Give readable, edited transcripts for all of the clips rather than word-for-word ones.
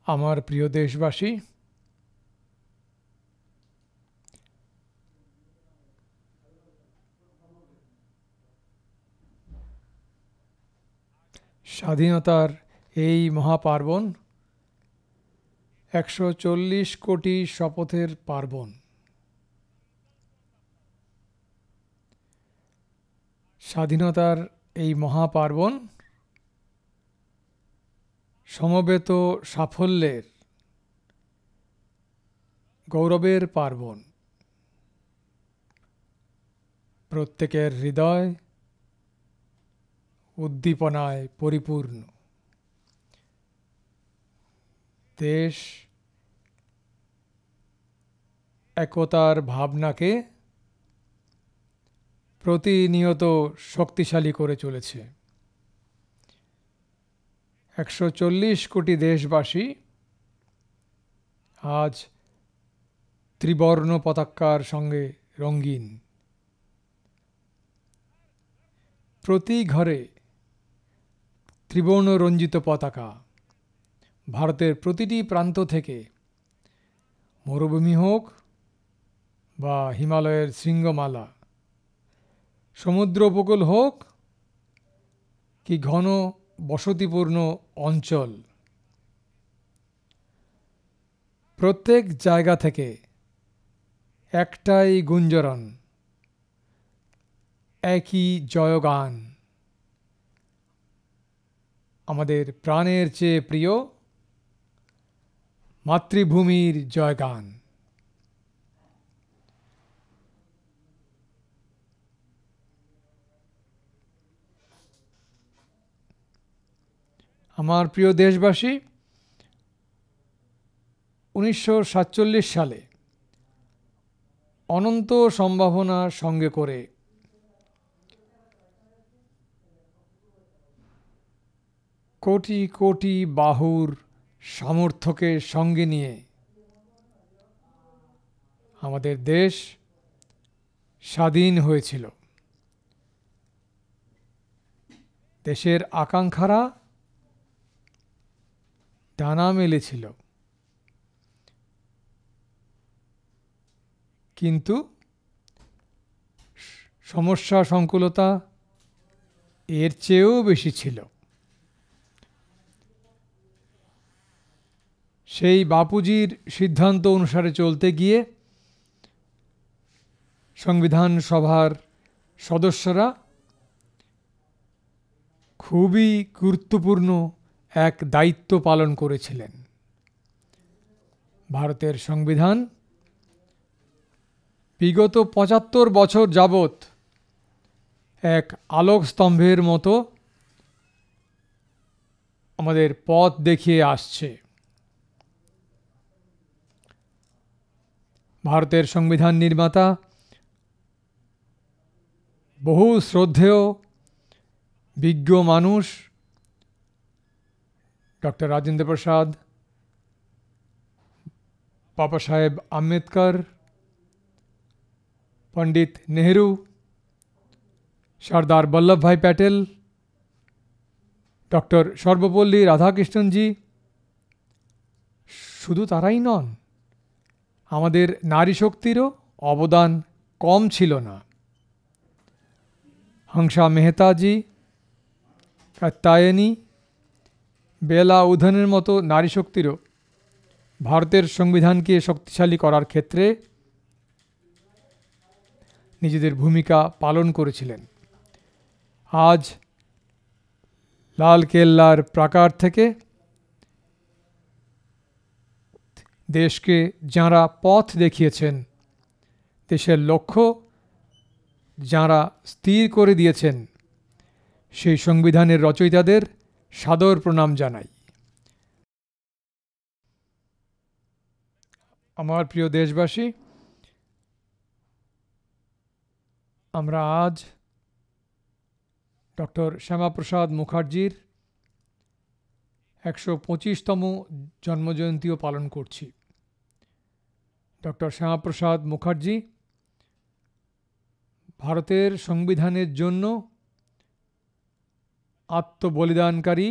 আমার প্রিয় দেশবাসী, স্বাধীনতার এই মহাপার্বণ ১৪০ কোটি শপথের পার্বণ। স্বাধীনতার এই মহাপার্বণ সমবেত সাফল্যের গৌরবের পার্বণ। প্রত্যেকের হৃদয় উদ্দীপনায় পরিপূর্ণ। দেশ একতার ভাবনাকে প্রতিনিয়ত শক্তিশালী করে চলেছে। ১৪০ কোটি দেশবাসী আজ ত্রিবর্ণ পতাকার সঙ্গে রঙিন। প্রতি ঘরে ত্রিবর্ণ রঞ্জিত পতাকা। ভারতের প্রতিটি প্রান্ত থেকে, মরুভূমি হোক বা হিমালয়ের শৃঙ্গমালা, সমুদ্র উপকূল হোক কি ঘন বসতিপূর্ণ অঞ্চল, প্রত্যেক জায়গা থেকে একটাই গুঞ্জরণ, একই জয়গান। আমাদের প্রাণের চেয়ে প্রিয় মাতৃভূমির জয়গান। আমার প্রিয় দেশবাসী, ১৯৪৭ সালে অনন্ত সম্ভাবনা সঙ্গে করে কোটি কোটি বাহুর সামর্থ্যকে সঙ্গে নিয়ে আমাদের দেশ স্বাধীন হয়েছিল। দেশের আকাঙ্ক্ষারা ডানা মেলেছিল, কিন্তু সমস্যা সংকুলতা এর চেয়েও বেশি ছিল। সেই বাপুজির সিদ্ধান্ত অনুসারে চলতে গিয়ে সংবিধান সভার সদস্যরা খুবই গুরুত্বপূর্ণ এক দায়িত্ব পালন করেছিলেন। ভারতের সংবিধান বিগত ৭৫ বছর যাবৎ এক আলোক স্তম্ভের মতো আমাদের পথ দেখিয়ে আসছে। ভারতের সংবিধান নির্মাতা বহু শ্রদ্ধেয় বিজ্ঞ মানুষ ডক্টর রাজেন্দ্র প্রসাদ, বাবা সাহেব আম্বেদকর, পণ্ডিত নেহেরু, সর্দার বল্লভভাই প্যাটেল, ডক্টর সর্বপল্লী রাধাকৃষ্ণনজি, শুধু তারাই নন, আমাদের নারী শক্তিরও অবদান কম ছিল না। হংসা মেহতাজি, কাত্যায়নী, বেলা উধনের মতো নারী শক্তিরও ভারতের সংবিধানকে শক্তিশালী করার ক্ষেত্রে নিজেদের ভূমিকা পালন করেছিলেন। আজ লালকেল্লার প্রাকার থেকে দেশকে যাঁরা পথ দেখিয়েছেন, দেশের লক্ষ্য যাঁরা স্থির করে দিয়েছেন, সেই সংবিধানের রচয়িতাদের সাদর প্রণাম জানাই। আমার প্রিয় দেশবাসী, আমরা আজ ডক্টর শ্যামাপ্রসাদ মুখার্জির ১২৫তম জন্মজয়ন্তীও পালন করছি। ডক্টর শ্যামাপ্রসাদ মুখার্জি ভারতের সংবিধানের জন্য আত্মবলিদানকারী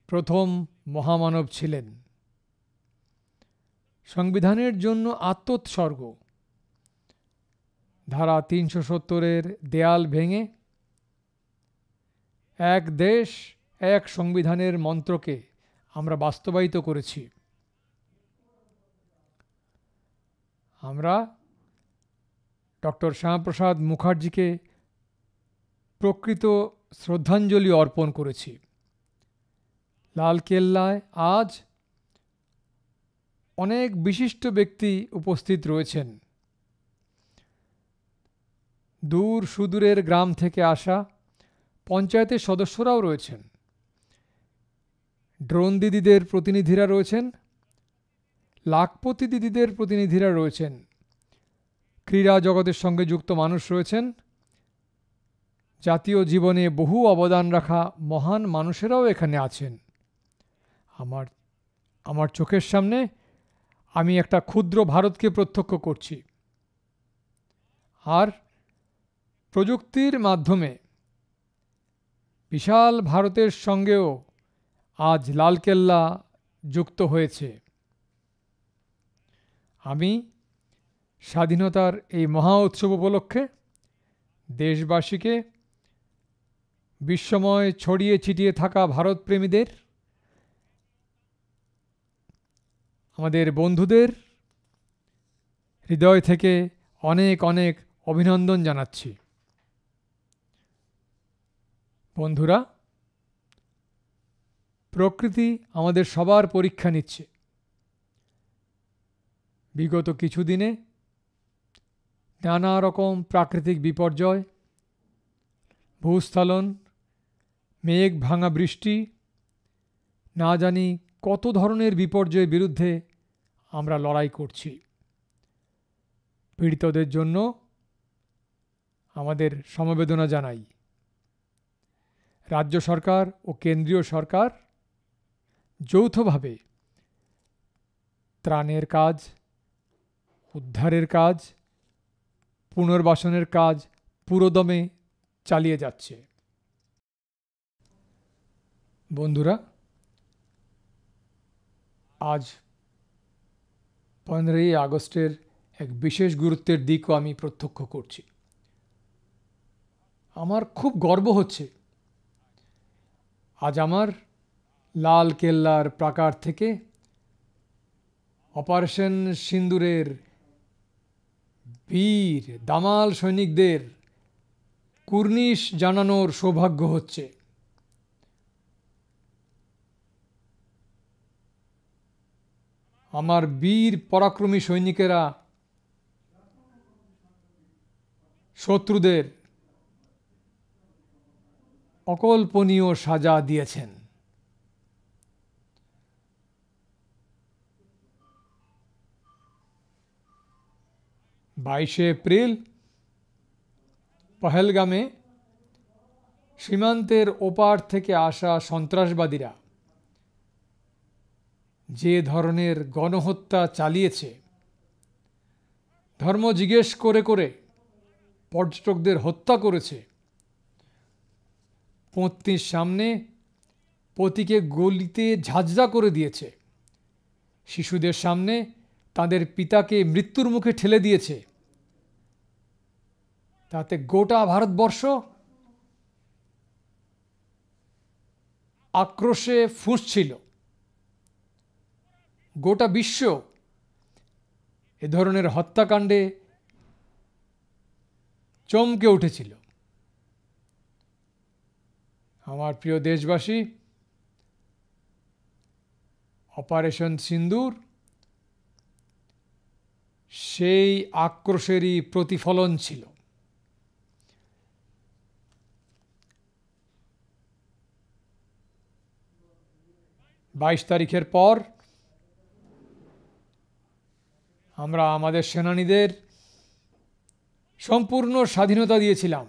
প্রথম মহামানব ছিলেন। সংবিধানের জন্য আত্মোৎসর্গ, ধারা ৩৭০-এর দেয়াল ভেঙে এক দেশ এক সংবিধানের মন্ত্রকে আমরা বাস্তবায়িত করেছি। আমরা ডক্টর শ্যামাপ্রসাদ মুখার্জিকে প্রকৃত শ্রদ্ধাঞ্জলি অর্পণ করেছি। লালকেল্লায় আজ অনেক বিশিষ্ট ব্যক্তি উপস্থিত রয়েছেন। দূর সুদূরের গ্রাম থেকে আসা পঞ্চায়েতের সদস্যরাও রয়েছেন। ড্রোন দিদিদের প্রতিনিধিরা রয়েছেন, লাখপতি দিদিদের প্রতিনিধিরা রয়েছেন, ক্রীড়া জগতের সঙ্গে যুক্ত মানুষ রয়েছেন, জাতীয় জীবনে বহু অবদান রাখা মহান মানুষেরাও এখানে আছেন। আমার চোখের সামনে আমি একটা ক্ষুদ্র ভারতকে প্রত্যক্ষ করছি। আর প্রযুক্তির মাধ্যমে বিশাল ভারতের সঙ্গেও আজ লালকেল্লা যুক্ত হয়েছে। আমি স্বাধীনতার এই মহা উৎসব উপলক্ষে দেশবাসীকে, বিশ্বময় ছড়িয়ে ছিটিয়ে থাকা ভারতপ্রেমীদের, আমাদের বন্ধুদের হৃদয় থেকে অনেক অনেক অভিনন্দন জানাচ্ছি। বন্ধুরা, প্রকৃতি আমাদের সবার পরীক্ষা নিচ্ছে। বিগত কিছুদিনে নানা রকম প্রাকৃতিক বিপর্যয়, ভূস্খলন, মেঘ ভাঙা বৃষ্টি, না জানি কত ধরনের বিপর্যয়ের বিরুদ্ধে আমরা লড়াই করছি। পীড়িতদের জন্য আমাদের সমবেদনা জানাই। রাজ্য সরকার ও কেন্দ্রীয় সরকার যৌথভাবে ত্রাণের কাজ, উদ্ধারের কাজ, পুনর্বাসনের কাজ পুরোদমে চালিয়ে যাচ্ছে। বন্ধুরা, আজ 15ই আগস্টের এক বিশেষ গুরুত্বের দিকও আমি প্রত্যক্ষ করছি। আমার খুব গর্ব হচ্ছে আজ আমার লালকেল্লার প্রাকার থেকে অপারেশন সিন্দুরের বীর দামাল সৈনিকদের কুর্নিশ জানানোর সৌভাগ্য হচ্ছে। আমার বীর পরাক্রমী সৈনিকেরা শত্রুদের অকল্পনীয় সাজা দিয়েছেন। বাইশে এপ্রিল পহেলগামে সীমান্তের ওপার থেকে আসা সন্ত্রাসবাদীরা যে ধরনের গণহত্যা চালিয়েছে, ধর্ম জিজ্ঞেস করে করে পর্যটকদের হত্যা করেছে, পত্নীর সামনে পতিকে গলিতে ঝাঁঝরা করে দিয়েছে, শিশুদের সামনে তাদের পিতাকে মৃত্যুর মুখে ঠেলে দিয়েছে, তাতে গোটা ভারতবর্ষ আক্রোশে ফুঁসছিল। গোটা বিশ্ব এ ধরনের হত্যাকাণ্ডে চমকে উঠেছিল। আমার প্রিয় দেশবাসী, অপারেশন সিন্দুর সেই আক্রোশেরই প্রতিফলন ছিল। বাইশ তারিখের পর আমরা আমাদের সেনানীদের সম্পূর্ণ স্বাধীনতা দিয়েছিলাম।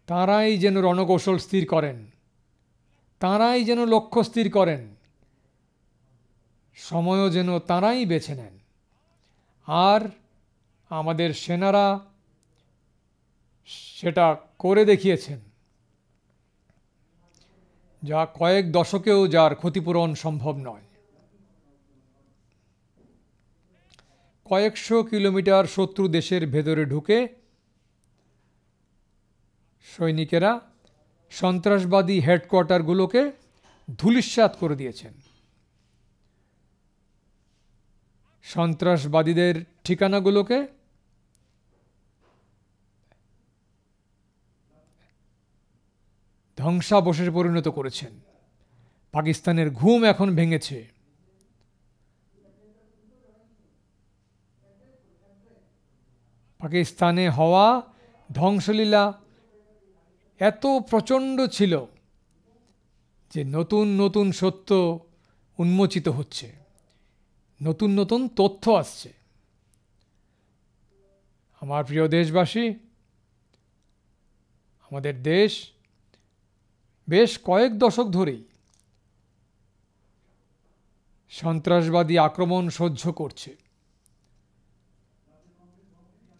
তাঁরাই যেন রণকৌশল স্থির করেন, তাঁরাই যেন লক্ষ্য স্থির করেন, সময়ও যেন তাঁরাই বেছে নেন। আর আমাদের সেনারা সেটা করে দেখিয়েছেন। যা কয়েক দশকেও যার ক্ষতিপূরণ সম্ভব নয়। কয়েকশো কিলোমিটার শত্রু দেশের ভেতরে ঢুকে সৈনিকেরা সন্ত্রাসবাদী হেডকোয়ার্টারগুলোকে ধূলিসাৎ করে দিয়েছেন। সন্ত্রাসবাদীদের ঠিকানাগুলোকে ধ্বংসাবশেষে পরিণত করেছেন। পাকিস্তানের ঘুম এখন ভেঙেছে। পাকিস্তানে হওয়া ধ্বংসলীলা এত প্রচণ্ড ছিল যে নতুন নতুন সত্য উন্মোচিত হচ্ছে, নতুন নতুন তথ্য আসছে। আমার প্রিয় দেশবাসী, আমাদের দেশ বেশ কয়েক দশক ধরেই সন্ত্রাসবাদী আক্রমণ সহ্য করছে।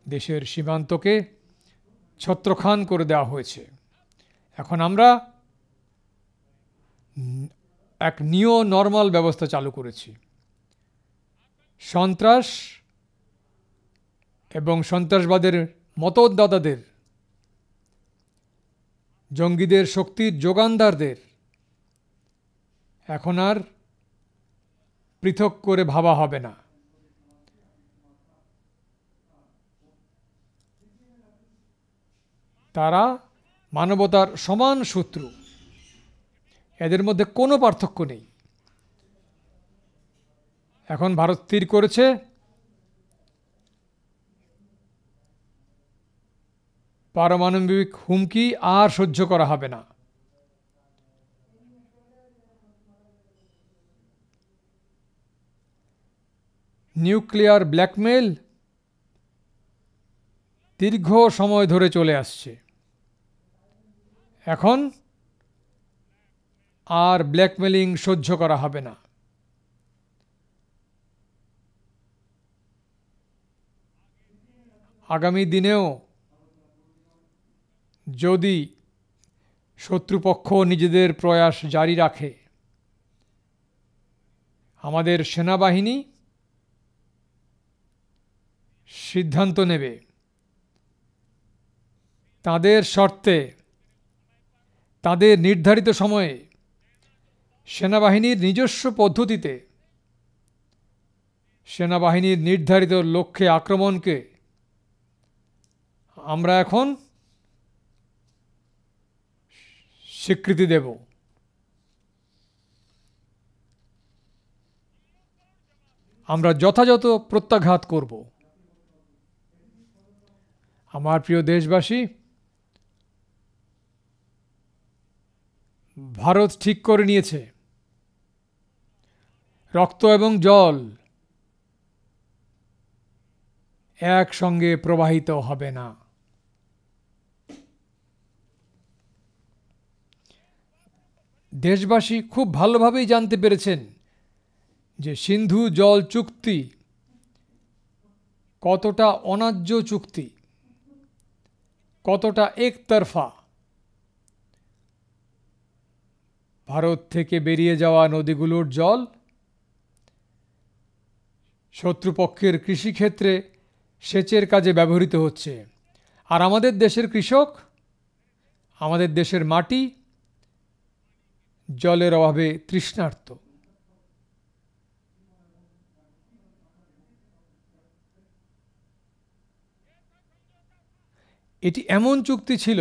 দেশের সীমান্তকে ছত্রখান করে দেওয়া হয়েছে। এখন আমরা এক নিও নরমাল ব্যবস্থা চালু করেছি। সন্ত্রাস এবং সন্ত্রাসবাদের মতদাতাদের, জঙ্গিদের শক্তির যোগানদারদের এখন আর পৃথক করে ভাবা হবে না। তারা মানবতার সমান শত্রু, এদের মধ্যে কোনো পার্থক্য নেই। এখন ভারত স্থির করেছে পারমাণবিক হুমকি আর সহ্য করা হবে না। নিউক্লিয়ার ব্ল্যাকমেল দীর্ঘ সময় ধরে চলে আসছে। এখন আর ব্ল্যাকমেলিং সহ্য করা হবে না। আগামী দিনেও যদি শত্রুপক্ষ নিজেদের প্রয়াস জারি রাখে, আমাদের সেনাবাহিনী সিদ্ধান্ত নেবে তাদের শর্তে, তাদের নির্ধারিত সময়ে, সেনাবাহিনীর নিজস্ব পদ্ধতিতে, সেনাবাহিনীর নির্ধারিত লক্ষ্যে আক্রমণকে আমরা এখন স্বীকৃতি দেব। আমরা যথাযথ প্রত্যাঘাত করব। আমার প্রিয় দেশবাসী, ভারত ঠিক করে নিয়েছে রক্ত এবং জল একসঙ্গে প্রবাহিত হবে না। দেশবাসী খুব ভালোভাবেই জানতে পেরেছেন যে সিন্ধু জল চুক্তি কতটা অন্যায্য চুক্তি, কতটা একতরফা। ভারত থেকে বেরিয়ে যাওয়া নদীগুলোর জল শত্রুপক্ষের কৃষিক্ষেত্রে সেচের কাজে ব্যবহৃত হচ্ছে, আর আমাদের দেশের কৃষক, আমাদের দেশের মাটি জলের অভাবে তৃষ্ণার্ত। এটি এমন চুক্তি ছিল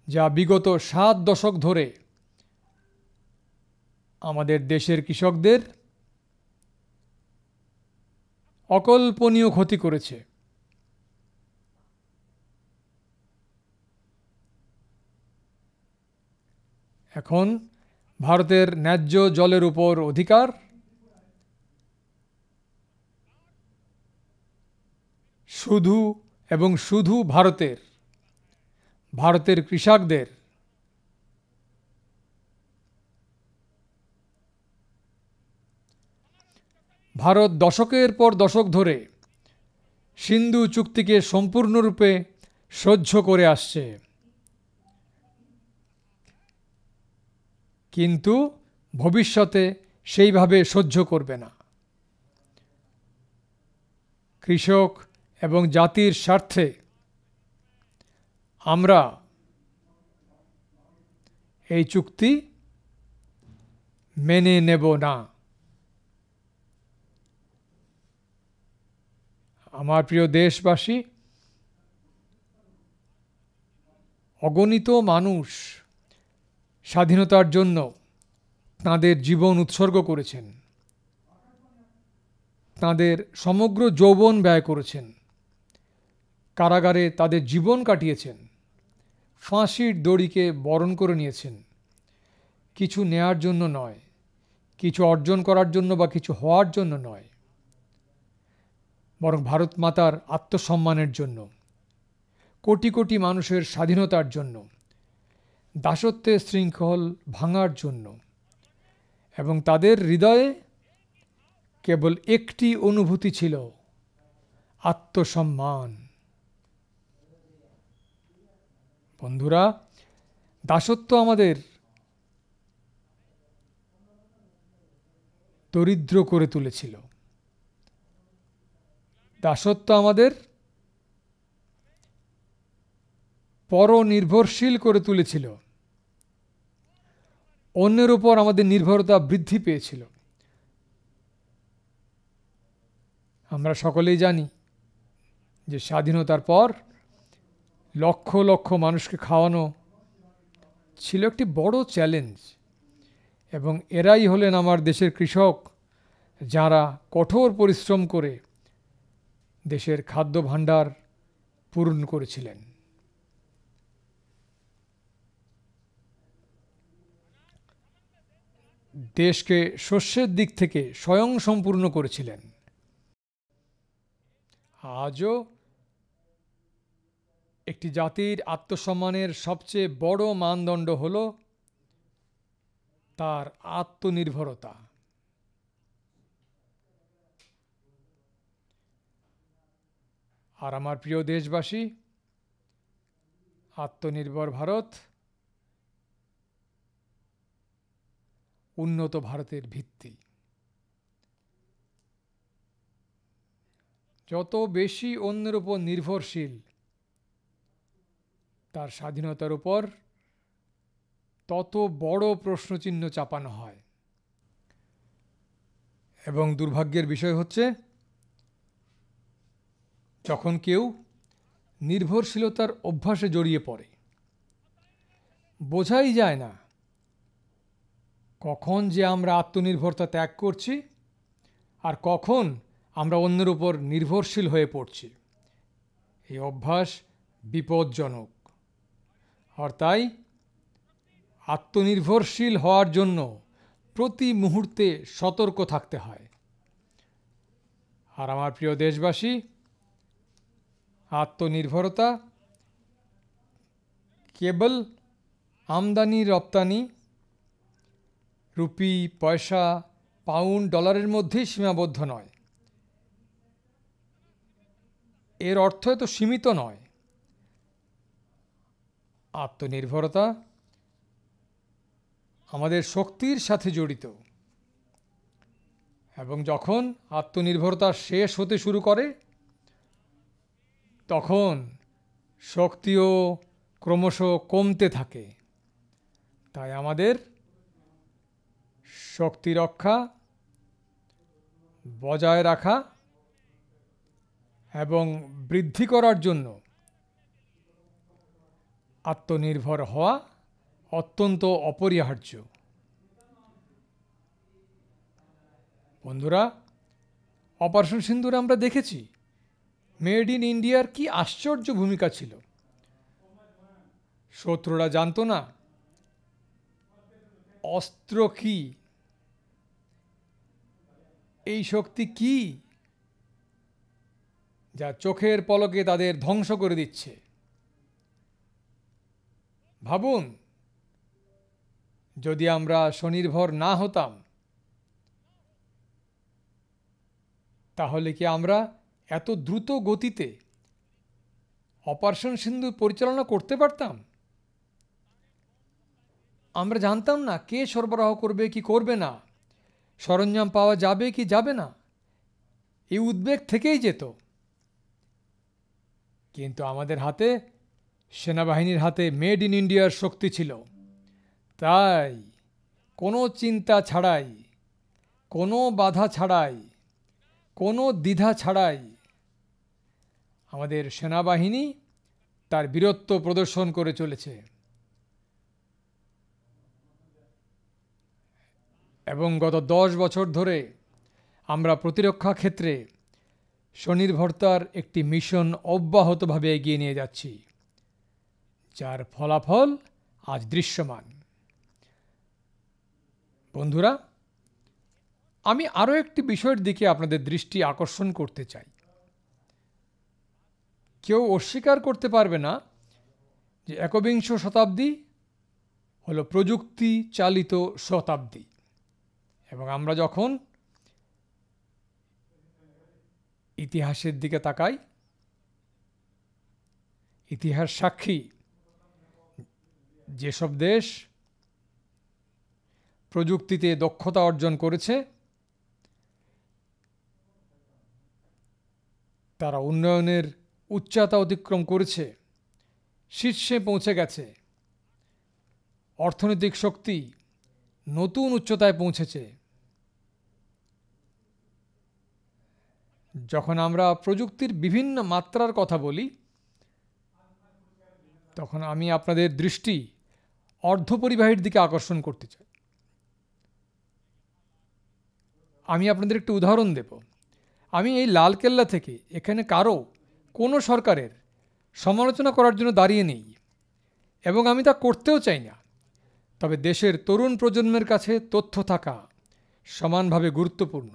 যা বিগত 7 দশক ধরে আমাদের দেশের কৃষকদের অকল্পনীয় ক্ষতি করেছে। এখন ভারতের ন্যায্য জলের উপর অধিকার শুধু এবং শুধু ভারতের কৃষকদের। ভারত দশকের পর দশক ধরে সিন্ধু চুক্তিকে সম্পূর্ণরূপে সহ্য করে আসছে। কিন্তু ভবিষ্যতে সেইভাবে সহ্য করবে না। কৃষক এবং জাতির স্বার্থে আমরা এই চুক্তি মেনে নেব না। আমার প্রিয় দেশবাসী, অগণিত মানুষ স্বাধীনতার জন্য তাঁদের জীবন উৎসর্গ করেছেন, তাঁদের সমগ্র যৌবন ব্যয় করেছেন, কারাগারে তাদের জীবন কাটিয়েছেন, ফাঁসির দড়িকে বরণ করে নিয়েছেন, কিছু নেয়ার জন্য নয়, কিছু অর্জন করার জন্য বা কিছু হওয়ার জন্য নয়, বরং ভারত মাতার আত্মসম্মানের জন্য, কোটি কোটি মানুষের স্বাধীনতার জন্য, দাসত্বের শৃঙ্খল ভাঙার জন্য। এবং তাদের হৃদয়ে কেবল একটি অনুভূতি ছিল, আত্মসম্মান। বন্ধুরা, দাসত্ব আমাদের দরিদ্র করে তুলেছিল, দাসত্ব আমাদের পরনির্ভরশীল করে তুলেছিল, অন্যের উপর আমাদের নির্ভরতা বৃদ্ধি পেয়েছিল। আমরা সকলেই জানি যে স্বাধীনতার পর লক্ষ লক্ষ মানুষকে খাওয়ানো ছিল একটি বড় চ্যালেঞ্জ, এবং এরাই হলেন আমার দেশের কৃষক, যারা কঠোর পরিশ্রম করে দেশের খাদ্য ভাণ্ডার পূরণ করেছিলেন। দেশকে শস্যের দিক থেকে স্বয়ংসম্পূর্ণ করেছিলেন। আজও একটি জাতির আত্মসম্মানের সবচেয়ে বড় মানদণ্ড হল তার আত্মনির্ভরতা। আর আমার প্রিয় দেশবাসী, আত্মনির্ভর ভারত উন্নত ভারতের ভিত্তি। যত বেশি অন্যের উপর নির্ভরশীল, তার স্বাধীনতার উপর তত বড় প্রশ্নচিহ্ন চাপানো হয়। এবং দুর্ভাগ্যের বিষয় হচ্ছে, যখন কেউ নির্ভরশীলতার অভ্যাসে জড়িয়ে পড়ে, বোঝাই যায় না কখন যে আমরা আত্মনির্ভরতা ত্যাগ করছি আর কখন আমরা অন্যের উপর নির্ভরশীল হয়ে পড়ছি। এই অভ্যাস বিপজ্জনক। আর তাই আত্মনির্ভরশীল হওয়ার জন্য প্রতি মুহূর্তে সতর্ক থাকতে হয়। আর আমার প্রিয় দেশবাসী, আত্মনির্ভরতা কেবল আমদানি রপ্তানি, রুপি, পয়সা, পাউন্ড, ডলারের মধ্যেই সীমাবদ্ধ নয়। এর অর্থ তো সীমিত নয়। আত্মনির্ভরতা আমাদের শক্তির সাথে জড়িত, এবং যখন আত্মনির্ভরতা শেষ হতে শুরু করে, তখন শক্তিও ক্রমশ কমতে থাকে। তাই আমাদের শক্তি রক্ষা, বজায় রাখা এবং বৃদ্ধি করার জন্য আত্মনির্ভর হওয়া অত্যন্ত অপরিহার্য। বন্ধুরা, অপারেশন সিন্দুরে আমরা দেখেছি মেড ইন ইন্ডিয়ার কি আশ্চর্য ভূমিকা ছিল। শত্রুরা জানতো না অস্ত্র কি, এই শক্তি কি যা চোখের পলকে তাদের ধ্বংস করে দিচ্ছে। ভাবুন, যদি আমরা স্বনির্ভর না হতাম, তাহলে কি আমরা এত দ্রুত গতিতে অপারেশন সিন্দুর পরিচালনা করতে পারতাম? আমরা জানতাম না কে সরবরাহ করবে কি করবে না, সরঞ্জাম পাওয়া যাবে কি যাবে না, এই উদ্বেগ থেকেই যেত। কিন্তু আমাদের হাতে, সেনাবাহিনীর হাতে মেড ইন ইন্ডিয়ার শক্তি ছিল। তাই কোনো চিন্তা ছাড়াই, কোনো বাধা ছাড়াই, কোনো দ্বিধা ছাড়াই আমাদের সেনাবাহিনী তার বীরত্ব প্রদর্শন করে চলেছে। এবং গত 10 বছর ধরে আমরা প্রতিরক্ষা ক্ষেত্রে স্বনির্ভরতার একটি মিশন অব্যাহতভাবে এগিয়ে নিয়ে যাচ্ছি, যার ফলাফল আজ দৃশ্যমান। বন্ধুরা, আমি আরও একটি বিষয়ের দিকে আপনাদের দৃষ্টি আকর্ষণ করতে চাই। কেউ অস্বীকার করতে পারবে না যে একবিংশ শতাব্দী হলো প্রযুক্তি চালিত শতাব্দী, এবং আমরা যখন ইতিহাসের দিকে তাকাই, ইতিহাস সাক্ষী যেসব দেশ প্রযুক্তিতে দক্ষতা অর্জন করেছে তারা উন্নয়নের উচ্চতা অতিক্রম করেছে, শীর্ষে পৌঁছে গেছে, অর্থনৈতিক শক্তি নতুন উচ্চতায় পৌঁছেছে। যখন আমরা প্রযুক্তির বিভিন্ন মাত্রার কথা বলি, তখন আমি আপনাদের দৃষ্টি অর্ধপরিবাহীর দিকে আকর্ষণ করতে চাই। আমি আপনাদের একটি উদাহরণ দেব। আমি এই লালকেল্লা থেকে এখানে কারো, কোনো সরকারের সমালোচনা করার জন্য দাঁড়িয়ে নেই, এবং আমি তা করতেও চাই না। তবে দেশের তরুণ প্রজন্মের কাছে তথ্য থাকা সমানভাবে গুরুত্বপূর্ণ।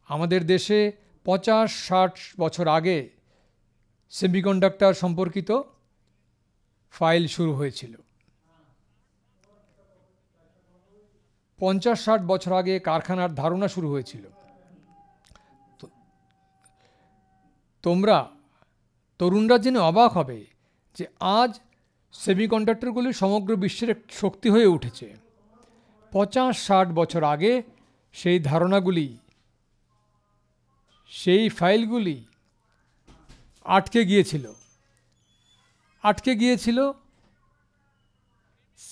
আমাদের দেশে 50-60 বছর আগে সেমিকন্ডাক্টর সম্পর্কিত ফাইল শুরু হয়েছিল। 50-60 বছর আগে কারখানার ধারণা শুরু হয়েছিল। তোমরা তরুণরা জেনে অবাক হবে যে আজ সেমিকন্ডাক্টরগুলি সমগ্র বিশ্বের এক শক্তি হয়ে উঠেছে। 50-60 বছর আগে সেই ধারণাগুলি, সেই ফাইলগুলি আটকে গিয়েছিল,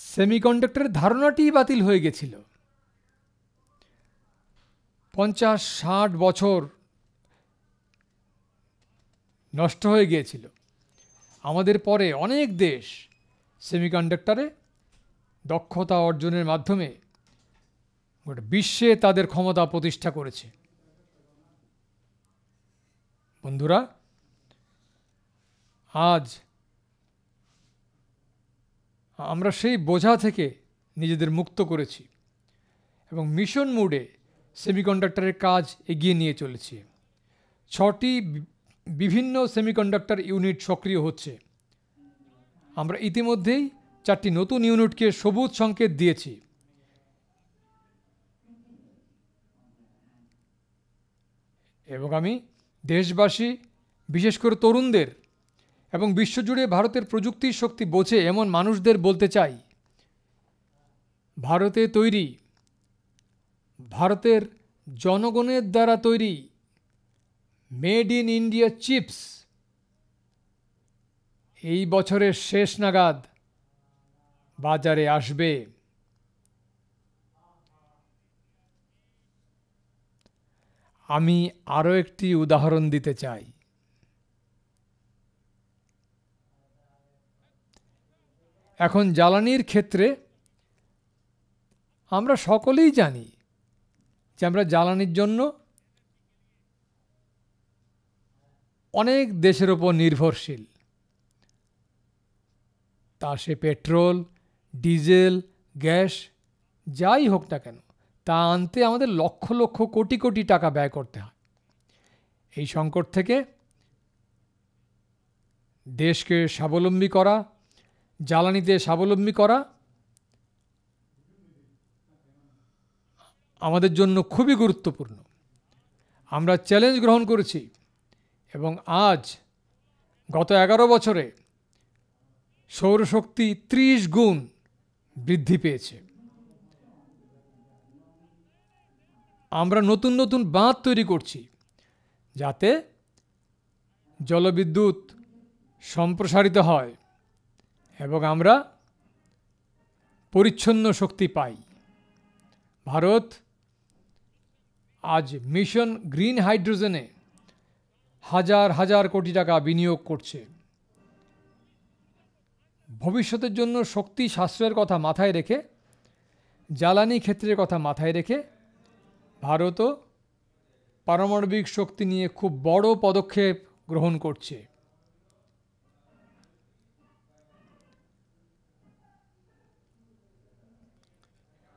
সেমিকন্ডাক্টরের ধারণাটিই বাতিল হয়ে গেছিল। 50-60 বছর নষ্ট হয়ে গিয়েছিল। আমাদের পরে অনেক দেশ সেমিকন্ডাক্টরে দক্ষতা অর্জনের মাধ্যমে গোটা বিশ্বে তাদের ক্ষমতা প্রতিষ্ঠা করেছে। বন্ধুরা, আজ আমরা সেই বোঝা থেকে নিজেদের মুক্ত করেছি এবং মিশন মোডে সেমিকন্ডাক্টরের কাজ এগিয়ে নিয়ে চলেছি। 6টি বিভিন্ন সেমিকন্ডাক্টর ইউনিট সক্রিয় হচ্ছে। আমরা ইতিমধ্যেই 4টি নতুন ইউনিটকে সবুজ সংকেত দিয়েছি। এবং আমি দেশবাসী, বিশেষ করে তরুণদের এবং বিশ্বজুড়ে ভারতের প্রযুক্তির শক্তি বোঝে এমন মানুষদের বলতে চাই, ভারতে তৈরি, ভারতের জনগণের দ্বারা তৈরি মেড ইন ইন্ডিয়া চিপস এই বছরের শেষ নাগাদ বাজারে আসবে। আমি আরও একটি উদাহরণ দিতে চাই। এখন জ্বালানির ক্ষেত্রে আমরা সকলেই জানি যে আমরা জ্বালানির জন্য অনেক দেশের ওপর নির্ভরশীল। তা সে পেট্রোল, ডিজেল, গ্যাস যাই হোক না কেন, তা আনতে আমাদের লক্ষ লক্ষ কোটি কোটি টাকা ব্যয় করতে হয়। এই সংকট থেকে দেশকে স্বাবলম্বী করা, জ্বালানিতে স্বাবলম্বী করা আমাদের জন্য খুবই গুরুত্বপূর্ণ। আমরা চ্যালেঞ্জ গ্রহণ করেছি এবং আজ গত 11 বছরে সৌরশক্তি 30 গুণ বৃদ্ধি পেয়েছে। আমরা নতুন নতুন বাঁধ তৈরি করছি যাতে জলবিদ্যুৎ সম্প্রসারিত হয় এবং আমরা পরিচ্ছন্ন শক্তি পাই। ভারত আজ মিশন গ্রিন হাইড্রোজেনে হাজার হাজার কোটি টাকা বিনিয়োগ করছে। ভবিষ্যতের জন্য শক্তি সাশ্রয়ের কথা মাথায় রেখে, জ্বালানি ক্ষেত্রের কথা মাথায় রেখে ভারতও পারমাণবিক শক্তি নিয়ে খুব বড় পদক্ষেপ গ্রহণ করছে।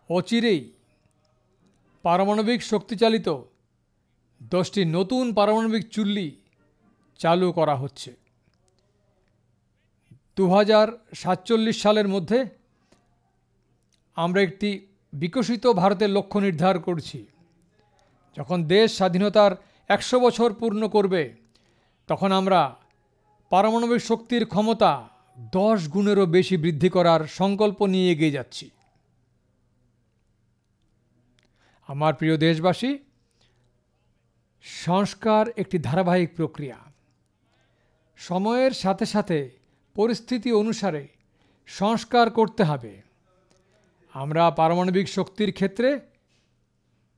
অচিরেই পারমাণবিক শক্তিচালিত 10টি নতুন পারমাণবিক চুল্লি চালু করা হচ্ছে। 2047 সালের মধ্যে আমরা একটি বিকশিত ভারতের লক্ষ্য নির্ধারণ করছি। যখন দেশ স্বাধীনতার 100 বছর পূর্ণ করবে তখন আমরা পারমাণবিক শক্তির ক্ষমতা 10 গুণেরও বেশি বৃদ্ধি করার সংকল্প নিয়ে এগিয়ে যাচ্ছি। আমার প্রিয় দেশবাসী, সংস্কার একটি ধারাবাহিক প্রক্রিয়া। সময়ের সাথে সাথে পরিস্থিতি অনুসারে সংস্কার করতে হবে। আমরা পারমাণবিক শক্তির ক্ষেত্রে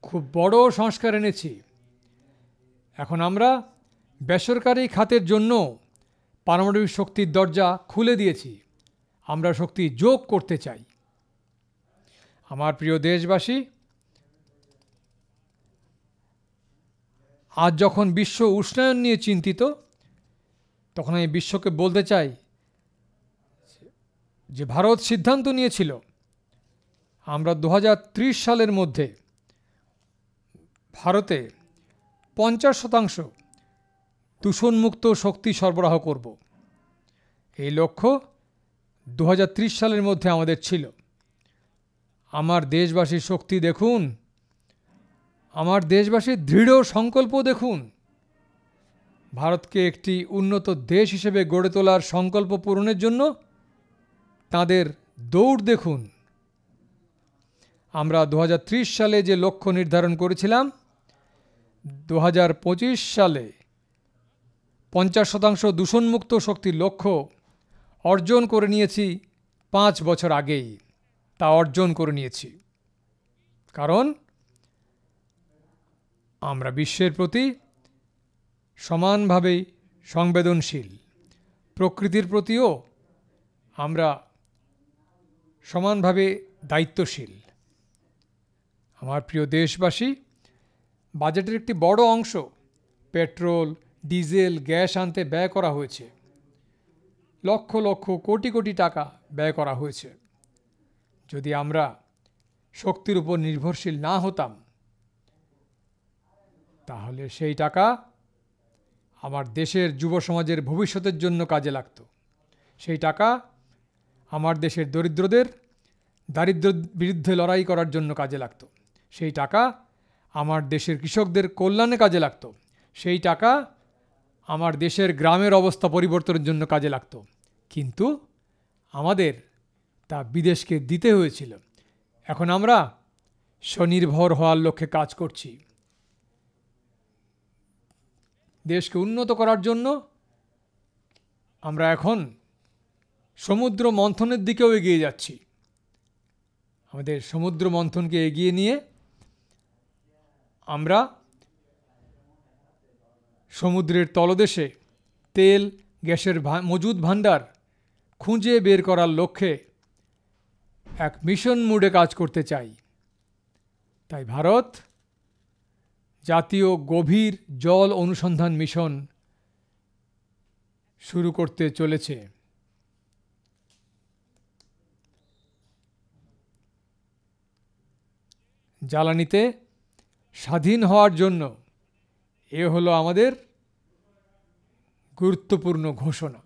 খুব বড় সংস্কার এনেছি। এখন আমরা বেসরকারি খাতের জন্য পারমাণবিক শক্তির দরজা খুলে দিয়েছি। আমরা শক্তি যোগ করতে চাই। আমার প্রিয় দেশবাসী, আজ যখন বিশ্ব উষ্ণায়ন নিয়ে চিন্তিত, তখন আমি বিশ্বকে বলতে চাই যে ভারত সিদ্ধান্ত নিয়েছিল আমরা 2030 সালের মধ্যে ভারতে 50% দূষণমুক্ত শক্তি সরবরাহ করব। এই লক্ষ্য 2030 সালের মধ্যে আমাদের ছিল। আমার দেশবাসীর শক্তি দেখুন, আমার দেশবাসীর দৃঢ় সংকল্প দেখুন। ভারতকে একটি উন্নত দেশ হিসেবে গড়ে তোলার সংকল্প পূরণের জন্য তাদের দৌড় দেখুন। আমরা 2030 সালে যে লক্ষ্য নির্ধারণ করেছিলাম, 2025 সালে 50% দূষণমুক্ত শক্তির লক্ষ্য অর্জন করে নিয়েছি 5 বছর আগেই। তা অর্জন করে নিয়েছি কারণ আমরা বিশ্বের প্রতি সমানভাবে সংবেদনশীল। প্রকৃতির প্রতিও আমরা সমানভাবে দায়িত্বশীল। আমার প্রিয় দেশবাসী, বাজেটের একটি বড় অংশ পেট্রোল, ডিজেল, গ্যাস আনতে ব্যয় করা হয়েছে। লক্ষ লক্ষ কোটি কোটি টাকা ব্যয় করা হয়েছে। যদি আমরা শক্তির উপর নির্ভরশীল না হতাম, তাহলে সেই টাকা আমার দেশের যুব সমাজের ভবিষ্যতের জন্য কাজে লাগত। সেই টাকা আমার দেশের দরিদ্রদের দারিদ্র্যের বিরুদ্ধে লড়াই করার জন্য কাজে লাগত। সেই টাকা আমার দেশের কৃষকদের কল্যাণে কাজে লাগত। সেই টাকা আমার দেশের গ্রামের অবস্থা পরিবর্তনের জন্য কাজে লাগত। কিন্তু আমাদের তা বিদেশকে দিতে হয়েছিল। এখন আমরা স্বনির্ভর হওয়ার লক্ষ্যে কাজ করছি। দেশকে উন্নত করার জন্য আমরা এখন সমুদ্র মন্থনের দিকেও এগিয়ে যাচ্ছি। আমাদের সমুদ্র মন্থনকে এগিয়ে নিয়ে আমরা সমুদ্রের তলদেশে তেল, গ্যাসের মজুদ ভাণ্ডার খুঁজে বের করার লক্ষ্যে এক মিশন মোডে কাজ করতে চাই। তাই ভারত জাতীয় গভীর জল অনুসন্ধান মিশন শুরু করতে চলেছে। জ্বালানিতে স্বাধীন হওয়ার জন্য এ হলো আমাদের গুরুত্বপূর্ণ ঘোষণা।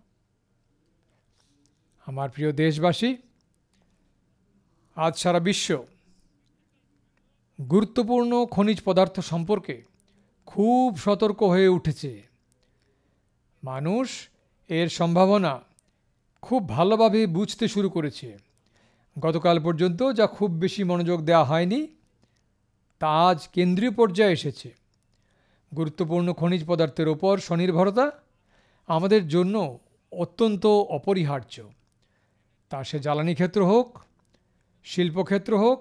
আমার প্রিয় দেশবাসী, আজ সারা বিশ্ব গুরুত্বপূর্ণ খনিজ পদার্থ সম্পর্কে খুব সতর্ক হয়ে উঠেছে। মানুষ এর সম্ভাবনা খুব ভালোভাবে বুঝতে শুরু করেছে। গতকাল পর্যন্ত যা খুব বেশি মনোযোগ দেওয়া হয়নি তা আজ কেন্দ্রীয় পর্যায়ে এসেছে। গুরুত্বপূর্ণ খনিজ পদার্থের ওপর স্বনির্ভরতা আমাদের জন্য অত্যন্ত অপরিহার্য। তা সে জ্বালানি ক্ষেত্র হোক, শিল্পক্ষেত্র হোক,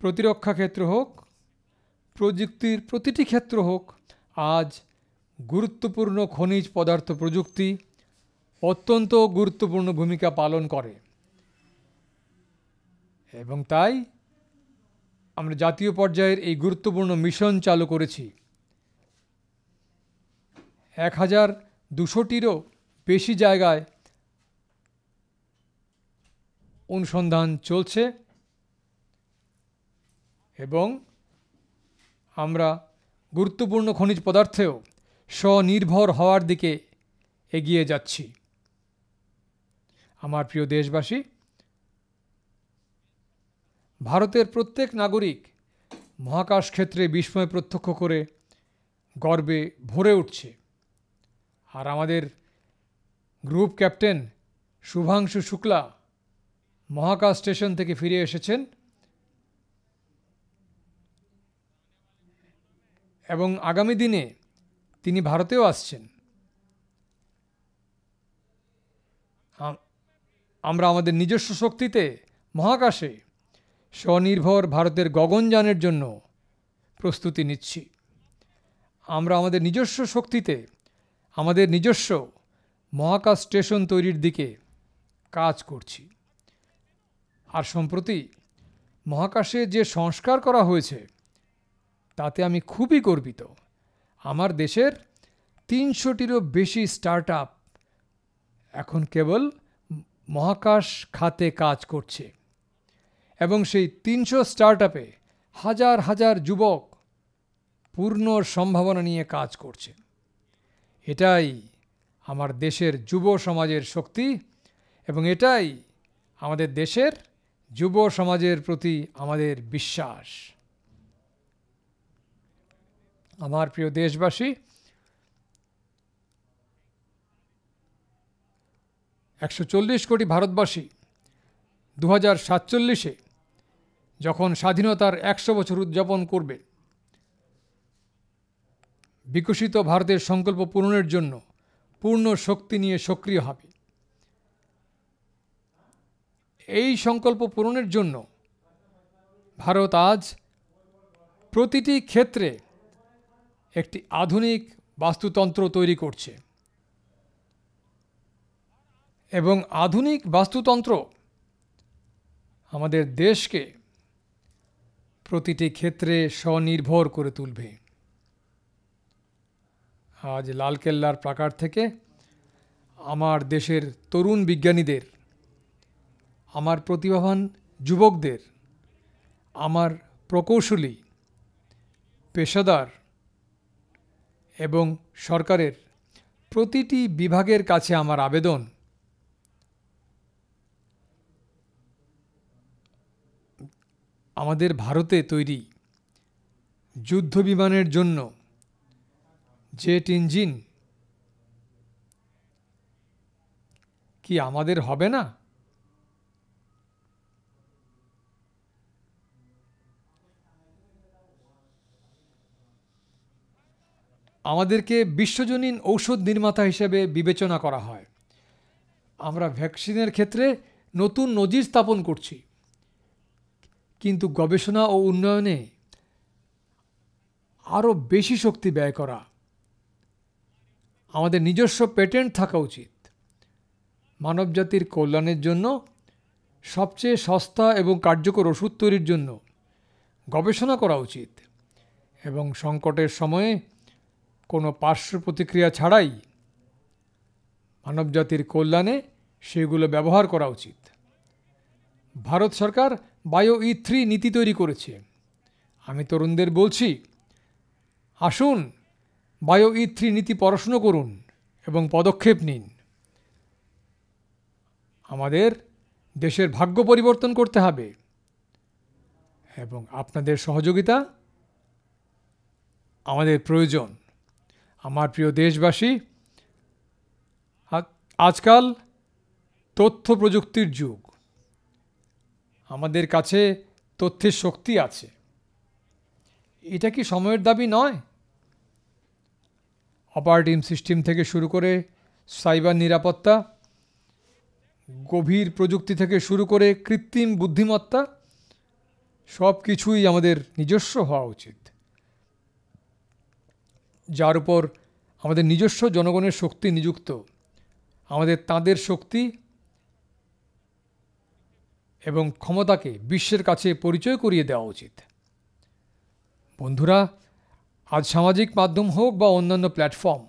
প্রতিরক্ষা ক্ষেত্র হোক, প্রযুক্তির প্রতিটি ক্ষেত্র হোক, আজ গুরুত্বপূর্ণ খনিজ পদার্থ প্রযুক্তি অত্যন্ত গুরুত্বপূর্ণ ভূমিকা পালন করে। এবং তাই আমরা জাতীয় পর্যায়ের এই গুরুত্বপূর্ণ মিশন চালু করেছি। 1200টিরও বেশি জায়গায় অনুসন্ধান চলছে এবং আমরা গুরুত্বপূর্ণ খনিজ পদার্থেও স্বনির্ভর হওয়ার দিকে এগিয়ে যাচ্ছি। আমার প্রিয় দেশবাসী, ভারতের প্রত্যেক নাগরিক মহাকাশ ক্ষেত্রে বিস্ময় প্রত্যক্ষ করে গর্বে ভরে উঠছে। আর আমাদের গ্রুপ ক্যাপ্টেন শুভাংশু শুক্লা মহাকাশ স্টেশন থেকে ফিরে এসেছেন এবং আগামী দিনে তিনি ভারতেও আসছেন। আমরা আমাদের নিজস্ব শক্তিতে মহাকাশে স্বনির্ভর ভারতের গগনযানের জন্য প্রস্তুতি নিচ্ছি। আমরা আমাদের নিজস্ব শক্তিতে আমাদের নিজস্ব মহাকাশ স্টেশন তৈরির দিকে কাজ করছি। আর সম্প্রতি মহাকাশে যে সংস্কার করা হয়েছে তাতে আমি খুবই গর্বিত। আমার দেশের 300টিরও বেশি স্টার্টআপ এখন কেবল মহাকাশ খাতে কাজ করছে এবং সেই 300 স্টার্টআপে হাজার হাজার যুবক পূর্ণ সম্ভাবনা নিয়ে কাজ করছে। এটাই আমার দেশের যুব সমাজের শক্তি এবং এটাই আমাদের দেশের যুব সমাজের প্রতি আমাদের বিশ্বাস। আমার প্রিয় দেশবাসী, 140 কোটি ভারতবাসী 2047-এ যখন স্বাধীনতার 100 বছর উদযাপন করবে, বিকশিত ভারতের সংকল্প পূরণের জন্য পূর্ণ শক্তি নিয়ে সক্রিয় হবে। এই সংকল্প পূরণের জন্য ভারত আজ প্রতিটি ক্ষেত্রে একটি আধুনিক বাস্তুতন্ত্র তৈরি করছে এবং আধুনিক বাস্তুতন্ত্র আমাদের দেশকে প্রতিটি ক্ষেত্রে স্বনির্ভর করে তুলবে। আজ লালকেল্লার প্রাকার থেকে আমার দেশের তরুণ বিজ্ঞানীদের, আমার প্রতিভাবান যুবকদের, আমার প্রকৌশলী, পেশাদার এবং সরকারের প্রতিটি বিভাগের কাছে আমার আবেদন, আমাদের ভারতে তৈরি যুদ্ধ বিমানের জন্য জেট ইঞ্জিন কি আমাদের হবে না? আমাদেরকে বিশ্বজনীন ঔষধ নির্মাতা হিসেবে বিবেচনা করা হয়। আমরা ভ্যাকসিনের ক্ষেত্রে নতুন নজির স্থাপন করছি, কিন্তু গবেষণা ও উন্নয়নে আরও বেশি শক্তি ব্যয় করা, আমাদের নিজস্ব পেটেন্ট থাকা উচিত। মানবজাতির কল্যাণের জন্য সবচেয়ে সস্তা এবং কার্যকর ওষুধ তৈরির জন্য গবেষণা করা উচিত এবং সংকটের সময়ে কোনো পার্শ্ব প্রতিক্রিয়া ছাড়াই মানবজাতির কল্যাণে সেগুলো ব্যবহার করা উচিত। ভারত সরকার বায়ো-E3 নীতি তৈরি করেছে। আমি তরুণদের বলছি, আসুন বায়ো-E3 নীতি পড়াশুনো করুন এবং পদক্ষেপ নিন। আমাদের দেশের ভাগ্য পরিবর্তন করতে হবে এবং আপনাদের সহযোগিতা আমাদের প্রয়োজন। আমার প্রিয় দেশবাসী, আজকাল তথ্য প্রযুক্তির যুগ। আমাদের কাছে তথ্যের শক্তি আছে। এটা কি সময়ের দাবি নয়? অপারেটিং সিস্টেম থেকে শুরু করে সাইবার নিরাপত্তা, গভীর প্রযুক্তি থেকে শুরু করে কৃত্রিম বুদ্ধিমত্তা, সব কিছুই আমাদের নিজস্ব হওয়া উচিত, যার উপর আমাদের নিজস্ব জনগণের শক্তি নিযুক্ত। আমাদের তাদের শক্তি এবং ক্ষমতাকে বিশ্বের কাছে পরিচয় করিয়ে দেওয়া উচিত। বন্ধুরা, আজ সামাজিক মাধ্যম হোক বা অন্যান্য প্ল্যাটফর্ম,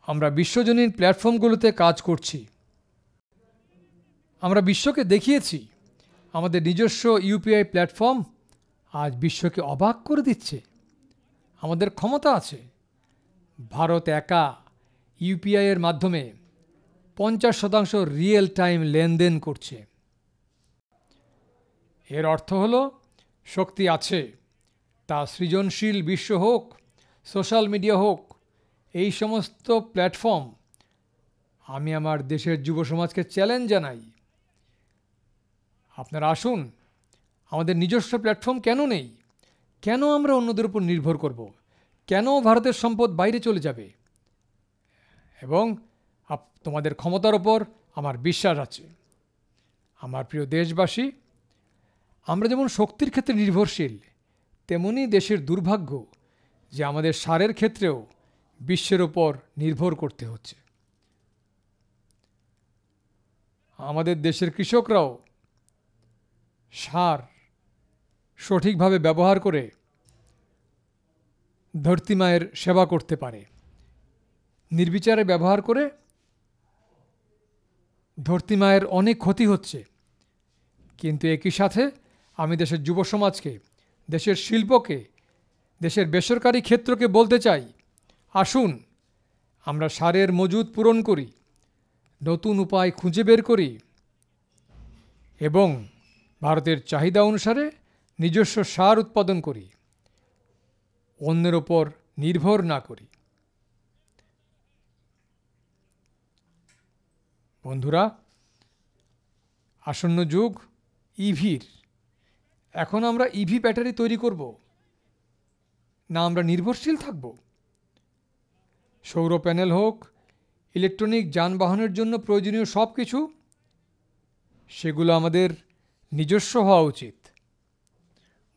আমরা বিশ্বজনীন প্ল্যাটফর্মগুলোতে কাজ করছি। আমরা বিশ্বকে দেখিয়েছি আমাদের নিজস্ব ইউপিআই প্ল্যাটফর্ম আজ বিশ্বকে অবাক করে দিচ্ছে। আমাদের ক্ষমতা আছে। ভারত একা ইউপিআইয়ের মাধ্যমে 50% রিয়েল টাইম লেনদেন করছে। এর অর্থ হলো শক্তি আছে। তা সৃজনশীল বিশ্ব হোক, সোশ্যাল মিডিয়া হোক, এই সমস্ত প্ল্যাটফর্ম, আমি আমার দেশের যুব সমাজকে চ্যালেঞ্জ জানাই, আপনারা আসুন। আমাদের নিজস্ব প্ল্যাটফর্ম কেন নেই? কেন আমরা অন্যদের উপর নির্ভর করব? কেন ভারতের সম্পদ বাইরে চলে যাবে? এবং তোমাদের ক্ষমতার ওপর আমার বিশ্বাস আছে। আমার প্রিয় দেশবাসী, আমরা যেমন শক্তির ক্ষেত্রে নির্ভরশীল, তেমনি দেশের দুর্ভাগ্য যে আমাদের সারের ক্ষেত্রেও বিশ্বের ওপর নির্ভর করতে হচ্ছে। আমাদের দেশের কৃষকরাও সার সঠিকভাবে ব্যবহার করে ধরতি মায়ের সেবা করতে পারে। নির্বিচারে ব্যবহার করে ধরতি মায়ের অনেক ক্ষতি হচ্ছে। কিন্তু একই সাথে আমি দেশের যুব সমাজকে, দেশের শিল্পকে, দেশের বেসরকারি ক্ষেত্রকে বলতে চাই, আসুন আমরা সারের মজুদ পূরণ করি, নতুন উপায় খুঁজে বের করি এবং ভারতের চাহিদা অনুসারে নিজস্ব সার উৎপাদন করি, অন্যের ওপর নির্ভর না করি। বন্ধুরা, আসন্ন যুগ ইভির। এখন আমরা ইভি ব্যাটারি তৈরি করব না আমরা নির্ভরশীল থাকব? সৌর প্যানেল হোক, ইলেকট্রনিক যানবাহনের জন্য প্রয়োজনীয় সব কিছু, সেগুলো আমাদের নিজস্ব হওয়া উচিত।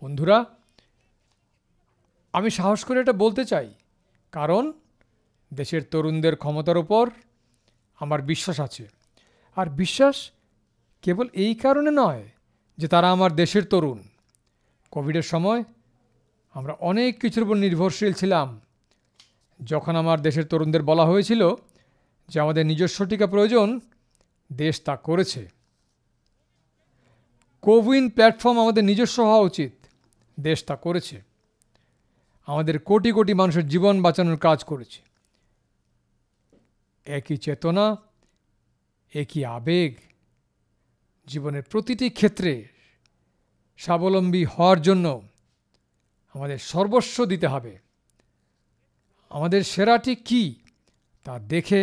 বন্ধুরা, আমি সাহস করে এটা বলতে চাই, কারণ দেশের তরুণদের ক্ষমতার ওপর আমার বিশ্বাস আছে। আর বিশ্বাস কেবল এই কারণে নয় যে তারা আমার দেশের তরুণ। কোভিডের সময় আমরা অনেক কিছুর উপর নির্ভরশীল ছিলাম। যখন আমার দেশের তরুণদের বলা হয়েছিল যে আমাদের নিজস্ব টিকা প্রয়োজন, দেশ তা করেছে। কোউইন প্ল্যাটফর্ম আমাদের নিজস্ব হওয়া উচিত, দেশ তা করেছে। আমাদের কোটি কোটি মানুষের জীবন বাঁচানোর কাজ করেছে। একই চেতনা, একই আবেগ, জীবনের প্রতিটি ক্ষেত্রে স্বাবলম্বী হওয়ার জন্য আমাদের সর্বস্ব দিতে হবে। আমাদের সেরাটি কি তা দেখে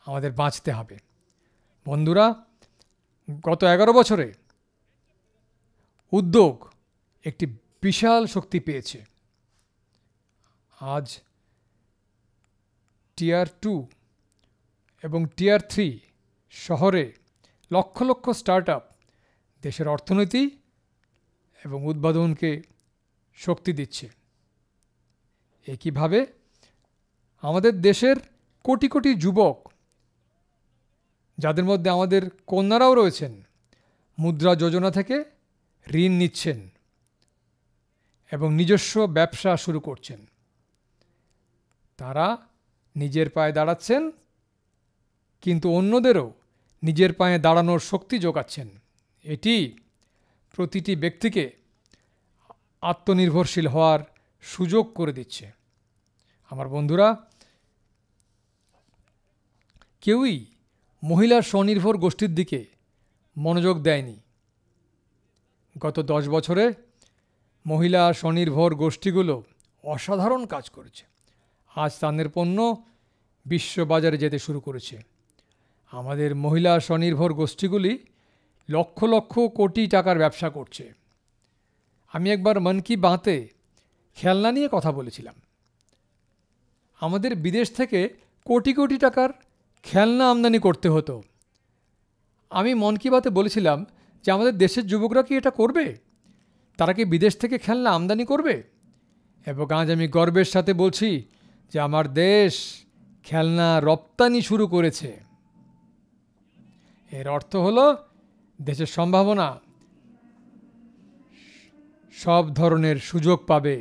আমাদের বাঁচতে হবে। বন্ধুরা, গত 11 বছরে উদ্যোগ একটি বিশাল শক্তি পেয়েছে। আজ টিয়ার 2 এবং টিয়ার 3 শহরে লক্ষ লক্ষ স্টার্টআপ দেশের অর্থনীতি এবং উৎপাদনকে শক্তি দিচ্ছে। একইভাবে আমাদের দেশের কোটি কোটি যুবক, যাদের মধ্যে আমাদের কন্যারাও রয়েছেন, মুদ্রা যোজনা থেকে ঋণ নিচ্ছেন এবং নিজস্ব ব্যবসা শুরু করছেন। তারা নিজের পায়ে দাঁড়াচ্ছেন, কিন্তু অন্যদেরও নিজের পায়ে দাঁড়ানোর শক্তি যোগাচ্ছেন। এটি প্রতিটি ব্যক্তিকে আত্মনির্ভরশীল হওয়ার সুযোগ করে দিচ্ছে। আমার বন্ধুরা, কেউই মহিলা স্বনির্ভর গোষ্ঠীর দিকে মনোযোগ দেয়নি। গত 10 বছরে মহিলা স্বনির্ভর গোষ্ঠীগুলো অসাধারণ কাজ করেছে। আজ তাদের পণ্য বিশ্ববাজারে যেতে শুরু করেছে। আমাদের মহিলা স্বনির্ভর গোষ্ঠীগুলি লক্ষ লক্ষ কোটি টাকার ব্যবসা করছে। আমি একবার মন কি বাতে খেলনা নিয়ে কথা বলেছিলাম। আমাদের বিদেশ থেকে কোটি কোটি টাকার খেলনা আমদানি করতে হতো। আমি মন কি বাতে বলেছিলাম যে আমাদের দেশের যুবকরা কি এটা করবে? তারা কি বিদেশ থেকে খেলনা আমদানি করবে? এবং আজ আমি গর্বের সাথে বলছি যে আমার দেশ খেলনা রপ্তানি শুরু করেছে। এর অর্থ হলো দেশের সম্ভাবনা সব ধরনের সুযোগ পাবে,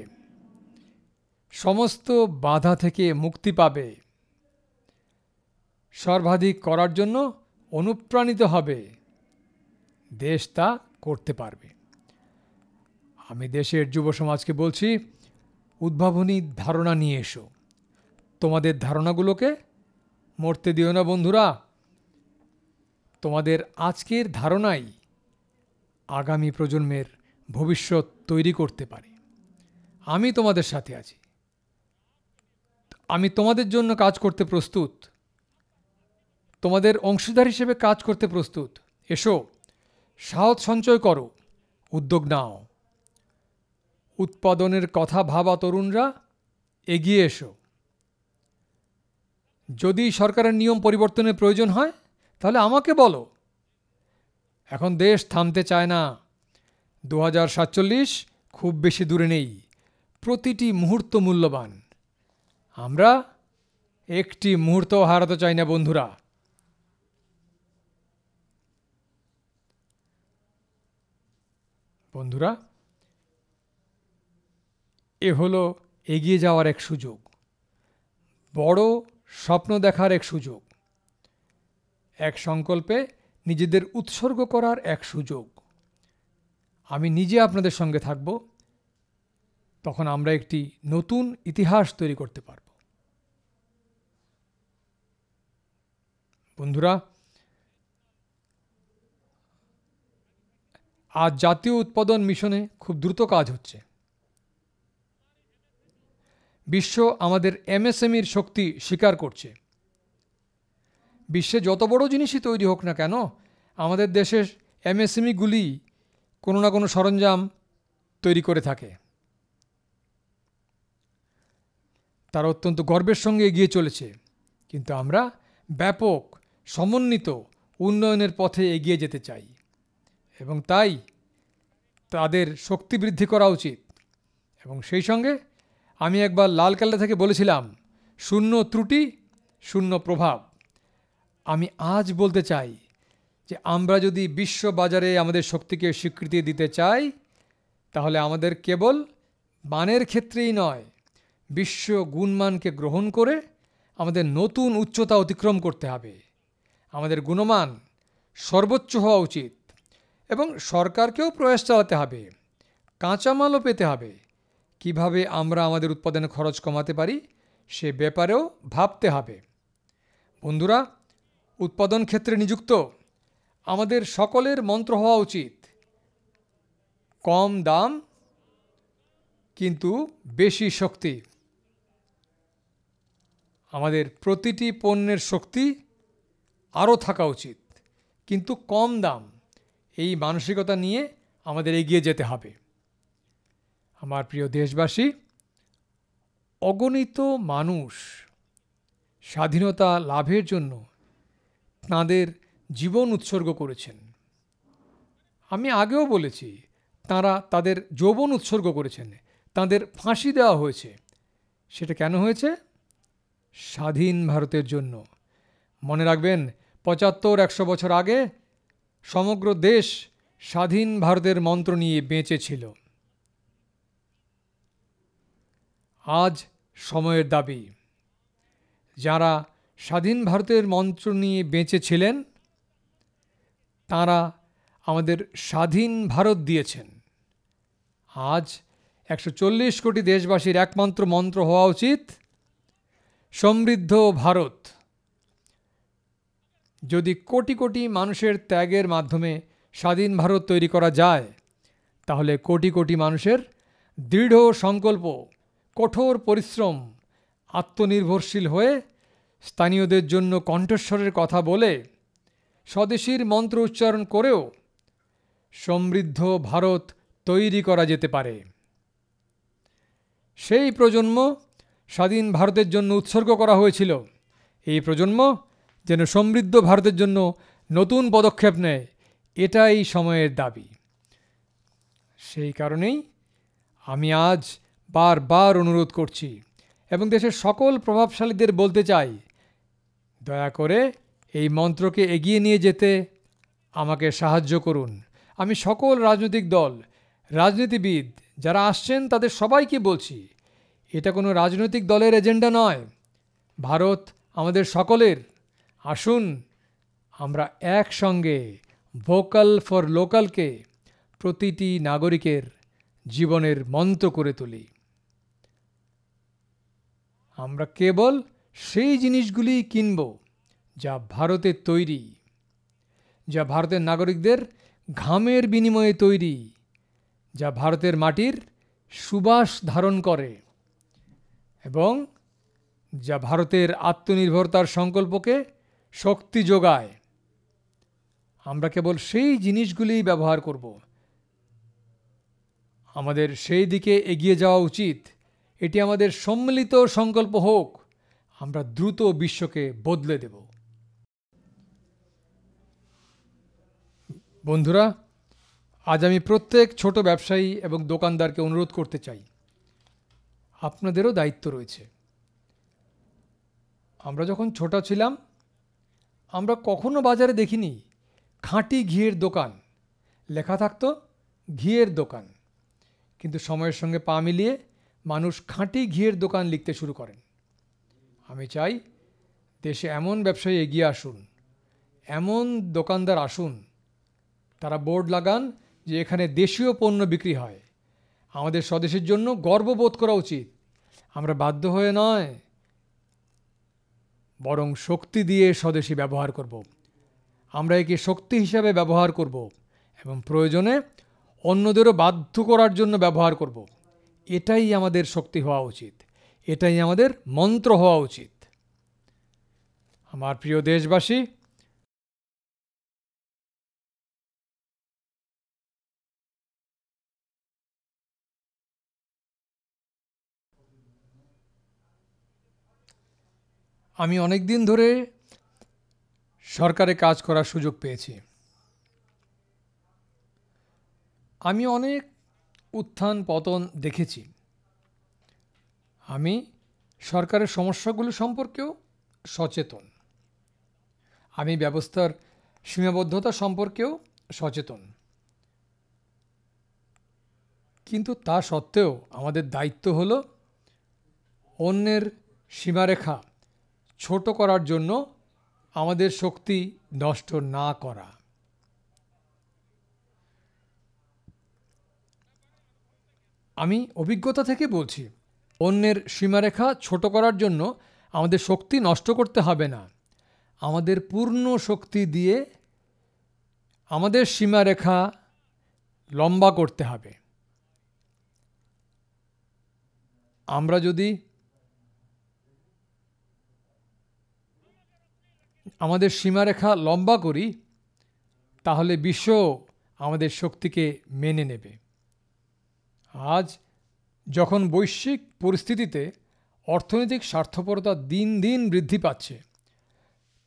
সমস্ত বাধা থেকে মুক্তি পাবে, সর্বাধিক করার জন্য অনুপ্রাণিত হবে, দেশ তা করতে পারবে। আমি দেশের যুব সমাজকে বলছি, উদ্ভাবনী ধারণা নিয়ে এসো। তোমাদের ধারণাগুলোকে মরতে দিও না বন্ধুরা। তোমাদের আজকের ধারণাই আগামী প্রজন্মের ভবিষ্যৎ তৈরি করতে পারে। আমি তোমাদের সাথে আছি, আমি তোমাদের জন্য কাজ করতে প্রস্তুত, তোমাদের অংশীদার হিসেবে কাজ করতে প্রস্তুত। এসো, সাহস সঞ্চয় করো, উদ্যোগ নাও। উৎপাদনের কথা ভাবা তরুণরা, এগিয়ে এসো। যদি সরকারের নিয়ম পরিবর্তনের প্রয়োজন হয় তাহলে আমাকে বলো। এখন দেশ থামতে চায় না। 2047 খুব বেশি দূরে নেই। প্রতিটি মুহূর্ত মূল্যবান। আমরা একটি মুহূর্ত হারাতে চাই না বন্ধুরা। বন্ধুরা, এ হলো এগিয়ে যাওয়ার এক সুযোগ, বড় স্বপ্ন দেখার এক সুযোগ, এক সংকল্পে নিজেদের উৎসর্গ করার এক সুযোগ। আমি নিজে আপনাদের সঙ্গে থাকব, তখন আমরা একটি নতুন ইতিহাস তৈরি করতে পারব। বন্ধুরা, আজ জাতীয় উৎপাদন মিশনে খুব দ্রুত কাজ হচ্ছে। বিশ্ব আমাদের এমএসএমইর শক্তি স্বীকার করছে। বিশ্বে যত বড় জিনিসই তৈরি হোক না কেন, আমাদের দেশের এমএসএমইগুলি কোনো না কোনো সরঞ্জাম তৈরি করে থাকে। তারা অত্যন্ত গর্বের সঙ্গে এগিয়ে চলেছে, কিন্তু আমরা ব্যাপক সমন্বিত উন্নয়নের পথে এগিয়ে যেতে চাই এবং তাই তাদের শক্তি বৃদ্ধি করা উচিত। এবং সেই সঙ্গে আমি একবার লালকেল্লা থেকে বলেছিলাম, শূন্য ত্রুটি, শূন্য প্রভাব। আমি আজ বলতে চাই যে আমরা যদি বিশ্ব বাজারে আমাদের শক্তিকে স্বীকৃতি দিতে চাই, তাহলে আমাদের কেবল মানের ক্ষেত্রেই নয়, বিশ্ব গুণমানকে গ্রহণ করে আমাদের নতুন উচ্চতা অতিক্রম করতে হবে। আমাদের গুণমান সর্বোচ্চ হওয়া উচিত এবং সরকারকেও প্রয়াস চালাতে হবে, কাঁচামালও পেতে হবে। কিভাবে আমরা আমাদের উৎপাদনের খরচ কমাতে পারি সে ব্যাপারেও ভাবতে হবে। বন্ধুরা, উৎপাদন ক্ষেত্রে নিযুক্ত আমাদের সকলের মন্ত্র হওয়া উচিত, কম দাম কিন্তু বেশি শক্তি। আমাদের প্রতিটি পণ্যের শক্তি আরও থাকা উচিত, কিন্তু কম দাম। এই মানসিকতা নিয়ে আমাদের এগিয়ে যেতে হবে। আমার প্রিয় দেশবাসী, অগণিত মানুষ স্বাধীনতা লাভের জন্য তাঁদের জীবন উৎসর্গ করেছেন। আমি আগেও বলেছি, তাঁরা তাদের যৌবন উৎসর্গ করেছেন, তাঁদের ফাঁসি দেওয়া হয়েছে। সেটা কেন হয়েছে? স্বাধীন ভারতের জন্য। মনে রাখবেন, 75-100 বছর আগে সমগ্র দেশ স্বাধীন ভারতের মন্ত্র নিয়ে বেঁচেছিল। আজ সময়ের দাবি, যারা স্বাধীন ভারতের মন্ত্র নিয়ে বেঁচেছিলেন তারা আমাদের স্বাধীন ভারত দিয়েছেন। আজ 140 কোটি দেশবাসীর একমাত্র মন্ত্র হওয়া উচিত সমৃদ্ধ ভারত। যদি কোটি কোটি মানুষের ত্যাগের মাধ্যমে স্বাধীন ভারত তৈরি করা যায়, তাহলে কোটি কোটি মানুষের দৃঢ় সংকল্প, কঠোর পরিশ্রম, আত্মনির্ভরশীল হয়ে স্থানীয়দের জন্য কণ্ঠস্বরের কথা বলে, স্বদেশীর মন্ত্র উচ্চারণ করেও সমৃদ্ধ ভারত তৈরি করা যেতে পারে। সেই প্রজন্ম স্বাধীন ভারতের জন্য উৎসর্গ করা হয়েছিল। এই প্রজন্ম যেন সমৃদ্ধ ভারতের জন্য নতুন পদক্ষেপ নেয়, এটাই সময়ের দাবি। সেই কারণেই আমি আজ বারবার অনুরোধ করছি এবং দেশের সকল প্রভাবশালীদের বলতে চাই, দয়া করে এই মন্ত্রকে এগিয়ে নিয়ে যেতে আমাকে সাহায্য করুন। আমি সকল রাজনৈতিক দল, রাজনীতিবিদ যারা আসছেন তাদের সবাইকে বলছি, এটা কোনো রাজনৈতিক দলের এজেন্ডা নয়, ভারত আমাদের সকলের। আসুন আমরা একসঙ্গে ভোকাল ফর লোকালকে প্রতিটি নাগরিকের জীবনের মন্ত্র করে তুলি। আমরা কেবল সেই জিনিসগুলি কিনব যা ভারতের তৈরি, যা ভারতের নাগরিকদের ঘামের বিনিময়ে তৈরি, যা ভারতের মাটির সুবাস ধারণ করে এবং যা ভারতের আত্মনির্ভরতার সংকল্পকে শক্তি যোগায়। আমরা কেবল সেই জিনিসগুলিই ব্যবহার করব। আমাদের সেই দিকে এগিয়ে যাওয়া উচিত। এটি আমাদের সম্মিলিত সংকল্প হোক। আমরা দ্রুত বিশ্বকে বদলে দেব। বন্ধুরা, আজ আমি প্রত্যেক ছোট ব্যবসায়ী এবং দোকানদারকে অনুরোধ করতে চাই, আপনাদেরও দায়িত্ব রয়েছে। আমরা যখন ছোট ছিলাম, আমরা কখনো বাজারে দেখিনি খাঁটি ঘিয়ের দোকান, লেখা থাকতো ঘিয়ের দোকান। কিন্তু সময়ের সঙ্গে পা মিলিয়ে মানুষ খাঁটি ঘিয়ের দোকান লিখতে শুরু করেন। আমি চাই দেশে এমন ব্যবসায়ী এগিয়ে আসুন, এমন দোকানদার আসুন, তারা বোর্ড লাগান যে এখানে দেশীয় পণ্য বিক্রি হয়। আমাদের স্বদেশের জন্য গর্ববোধ করা উচিত। আমরা বাধ্য হয়ে নয়, বরং শক্তি দিয়ে স্বদেশী ব্যবহার করব। আমরা একে শক্তি হিসাবে ব্যবহার করব এবং প্রয়োজনে অন্যদেরও বাধ্য করার জন্য ব্যবহার করব। এটাই আমাদের শক্তি হওয়া উচিত, এটাই আমাদের মন্ত্র হওয়া উচিত। আমার প্রিয় দেশবাসী, আমি অনেক দিন ধরে সরকারে কাজ করার সুযোগ পেয়েছি। আমি অনেক উত্থান পতন দেখেছি। আমি সরকারের সমস্যাগুলো সম্পর্কেও সচেতন। আমি ব্যবস্থার সীমাবদ্ধতা সম্পর্কেও সচেতন। কিন্তু তা সত্ত্বেও আমাদের দায়িত্ব হলো অন্যের সীমারেখা ছোট করার জন্য আমাদের শক্তি নষ্ট না করা। আমি অভিজ্ঞতা থেকে বলছি, অন্যের সীমারেখা ছোট করার জন্য আমাদের শক্তি নষ্ট করতে হবে না। আমাদের পূর্ণ শক্তি দিয়ে আমাদের সীমারেখা লম্বা করতে হবে। আমরা যদি আমাদের সীমারেখা লম্বা করি, তাহলে বিশ্ব আমাদের শক্তিকে মেনে নেবে। আজ যখন বৈশ্বিক পরিস্থিতিতে অর্থনৈতিক স্বার্থপরতা দিন দিন বৃদ্ধি পাচ্ছে,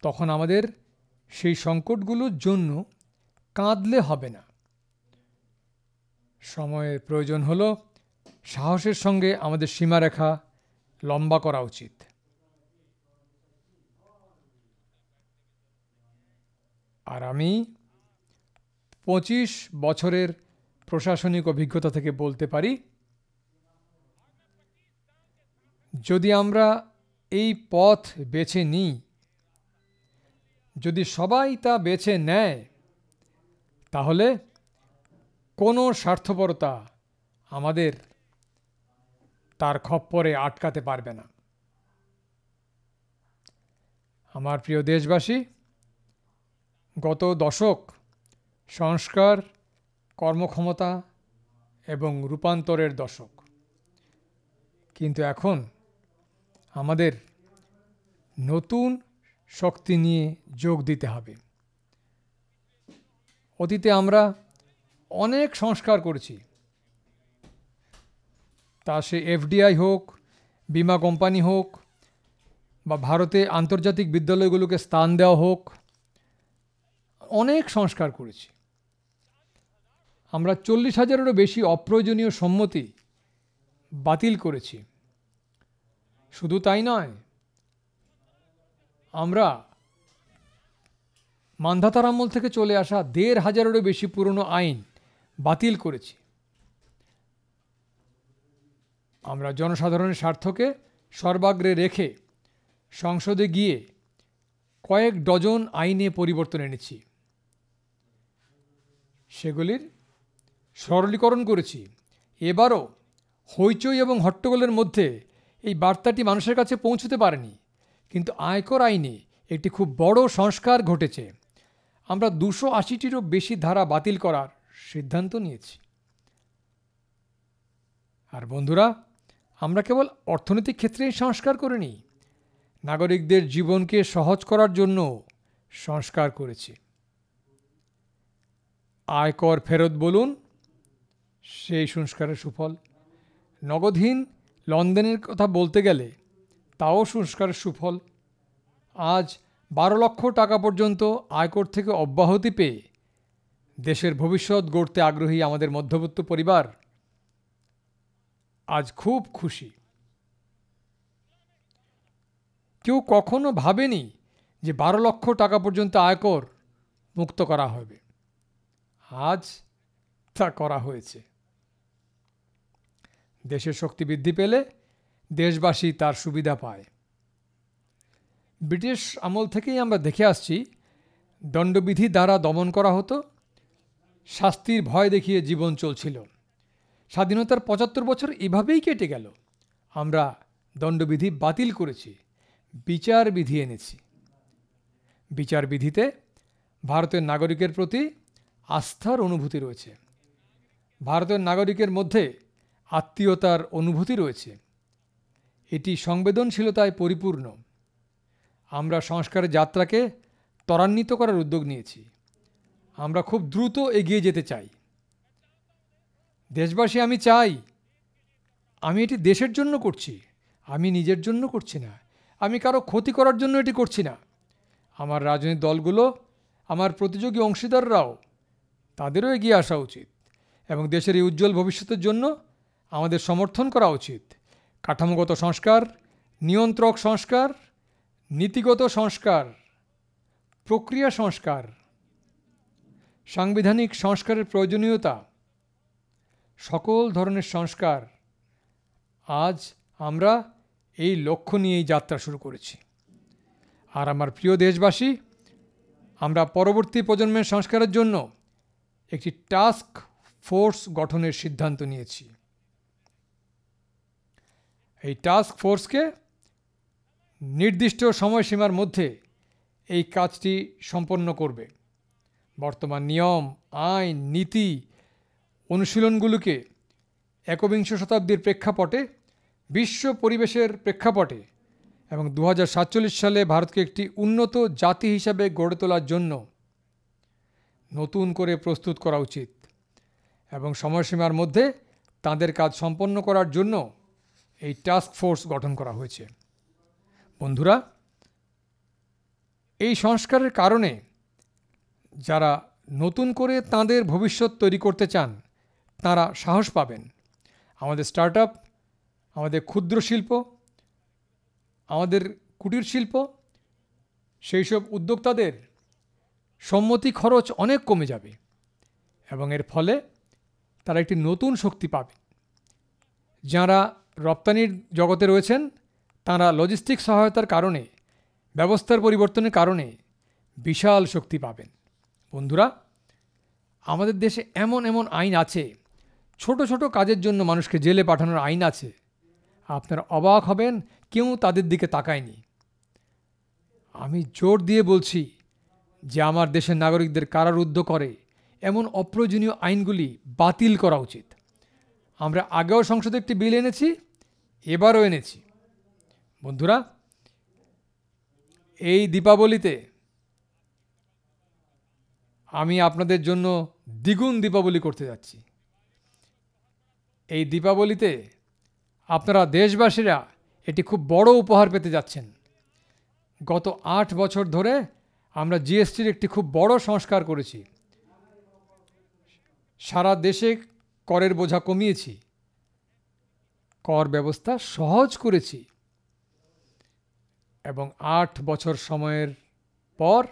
তখন আমাদের সেই সংকটগুলোর জন্য কাঁদলে হবে না। সময়ের প্রয়োজন হলো সাহসের সঙ্গে আমাদের সীমারেখা লম্বা করা উচিত। আর আমি 25 বছরের প্রশাসনিক অভিজ্ঞতা থেকে বলতে পারি, যদি আমরা এই পথ বেছে নিই, যদি সবাই তা বেছে নেয়, তাহলে কোনো স্বার্থপরতা আমাদের তার খপ্পরে আটকাতে পারবে না। আমার প্রিয় দেশবাসী, গত দশক সংস্কার, কর্মক্ষমতা এবং রূপান্তরের দশক। কিন্তু এখন আমাদের নতুন শক্তি নিয়ে যোগ দিতে হবে। অতীতে আমরা অনেক সংস্কার করেছি, তা সে এফডিআই হোক, বিমা কোম্পানি হোক, বা ভারতে আন্তর্জাতিক বিদ্যালয়গুলোকে স্থান দেওয়া হোক, অনেক সংস্কার করেছি। আমরা 40,000-এরও বেশি অপ্রয়োজনীয় সম্মতি বাতিল করেছি। শুধু তাই নয়, আমরা মান্ধাতার আমল থেকে চলে আসা 1,500-এরও বেশি পুরনো আইন বাতিল করেছি। আমরা জনসাধারণের স্বার্থকে সর্বাগ্রে রেখে সংসদে গিয়ে কয়েক ডজন আইনে পরিবর্তন এনেছি। সেগুলির সরলীকরণ করেছি। এবারও হইচই এবং হট্টগোলের মধ্যে এই বার্তাটি মানুষের কাছে পৌঁছতে পারেনি, কিন্তু আয়কর আইনে একটি খুব বড় সংস্কার ঘটেছে। আমরা 280-টিরও বেশি ধারা বাতিল করার সিদ্ধান্ত নিয়েছি। আর বন্ধুরা, আমরা কেবল অর্থনৈতিক ক্ষেত্রেই সংস্কার করিনি, নাগরিকদের জীবনকে সহজ করার জন্য সংস্কার করেছি। আয়কর ফেরত বলুন, সেই সংস্কারের সুফল। নগদহীন লেনদেনের কথা বলতে গেলে তাও সংস্কারের সুফল। আজ 12 লক্ষ টাকা পর্যন্ত আয়কর থেকে অব্যাহতি পেয়ে দেশের ভবিষ্যৎ গড়তে আগ্রহী আমাদের মধ্যবিত্ত পরিবার আজ খুব খুশি। কেউ কখনো ভাবেনি যে 12 লক্ষ টাকা পর্যন্ত আয়কর মুক্ত করা হবে। আজ তা করা হয়েছে। দেশের শক্তি বৃদ্ধি পেলে দেশবাসী তার সুবিধা পায়। ব্রিটিশ আমল থেকেই আমরা দেখে আসছি, দণ্ডবিধি দ্বারা দমন করা হতো, শাস্তির ভয় দেখিয়ে জীবন চলছিল। স্বাধীনতার 75 বছর এভাবেই কেটে গেল। আমরা দণ্ডবিধি বাতিল করেছি, বিচার বিধি এনেছি। বিচার বিধিতে ভারতের নাগরিকের প্রতি আস্থার অনুভূতি রয়েছে। ভারতের নাগরিকের মধ্যে আত্মীয়তার অনুভূতি রয়েছে। এটি সংবেদনশীলতায় পরিপূর্ণ। আমরা সংস্কারের যাত্রাকে ত্বরান্বিত করার উদ্যোগ নিয়েছি। আমরা খুব দ্রুত এগিয়ে যেতে চাই। দেশবাসী, আমি চাই, আমি এটি দেশের জন্য করছি, আমি নিজের জন্য করছি না, আমি কারো ক্ষতি করার জন্য এটি করছি না। আমার রাজনৈতিক দলগুলো, আমার প্রতিযোগী অংশীদাররাও, তাদেরও এগিয়ে আসা উচিত এবং দেশের এই উজ্জ্বল ভবিষ্যতের জন্য আমাদের সমর্থন করা উচিত। কাঠামোগত সংস্কার, নিয়ন্ত্রক সংস্কার, নীতিগত সংস্কার, প্রক্রিয়া সংস্কার, সাংবিধানিক সংস্কারের প্রয়োজনীয়তা, সকল ধরনের সংস্কার, আজ আমরা এই লক্ষ্য নিয়েই যাত্রা শুরু করেছি। আর আমার প্রিয় দেশবাসী, আমরা পরবর্তী প্রজন্মের সংস্কারের জন্য একটি টাস্ক ফোর্স গঠনের সিদ্ধান্ত নিয়েছি। এই টাস্ক ফোর্সকে নির্দিষ্ট সময়সীমার মধ্যে এই কাজটি সম্পন্ন করবে। বর্তমান নিয়ম, আইন, নীতি, অনুশীলনগুলোকে একবিংশ শতাব্দীর প্রেক্ষাপটে, বিশ্ব পরিবেশের প্রেক্ষাপটে এবং 2047 সালে ভারতকে একটি উন্নত জাতি হিসাবে গড়ে তোলার জন্য নতুন করে প্রস্তুত করা উচিত এবং সময়সীমার মধ্যে তাদের কাজ সম্পন্ন করার জন্য এই টাস্ক ফোর্স গঠন করা হয়েছে। বন্ধুরা, এই সংস্কারের কারণে যারা নতুন করে তাদের ভবিষ্যৎ তৈরি করতে চান, তারা সাহস পাবেন। আমাদের স্টার্টআপ, আমাদের ক্ষুদ্র শিল্প, আমাদের কুটির শিল্প, সেই সব উদ্যোক্তাদের সম্মতি খরচ অনেক কমে যাবে এবং এর ফলে তারা একটি নতুন শক্তি পাবে। যারা রপ্তানির জগতে রয়েছেন, তারা লজিস্টিক সহায়তার কারণে, ব্যবস্থার পরিবর্তনের কারণে বিশাল শক্তি পাবেন। বন্ধুরা, আমাদের দেশে এমন এমন আইন আছে, ছোট ছোট কাজের জন্য মানুষকে জেলে পাঠানোর আইন আছে। আপনারা অবাক হবেন, কেউ তাদের দিকে তাকায়নি। আমি জোর দিয়ে বলছি যে আমার দেশের নাগরিকদের কারারুদ্ধ করে এমন অপ্রয়োজনীয় আইনগুলি বাতিল করা উচিত। আমরা আগেও সংসদে একটি বিল এনেছি, এবারও এনেছি। বন্ধুরা, এই দীপাবলিতে আমি আপনাদের জন্য দ্বিগুণ দীপাবলি করতে যাচ্ছি। এই দীপাবলিতে আপনারা দেশবাসীরা এটি খুব বড় উপহার পেতে যাচ্ছেন। গত 8 বছর ধরে আমরা জিএসটির একটি খুব বড় সংস্কার করেছি। সারা দেশে করের বোঝা কমিয়েছি, কর ব্যবস্থা সহজ করেছি এবং 8 বছর সময়ের পর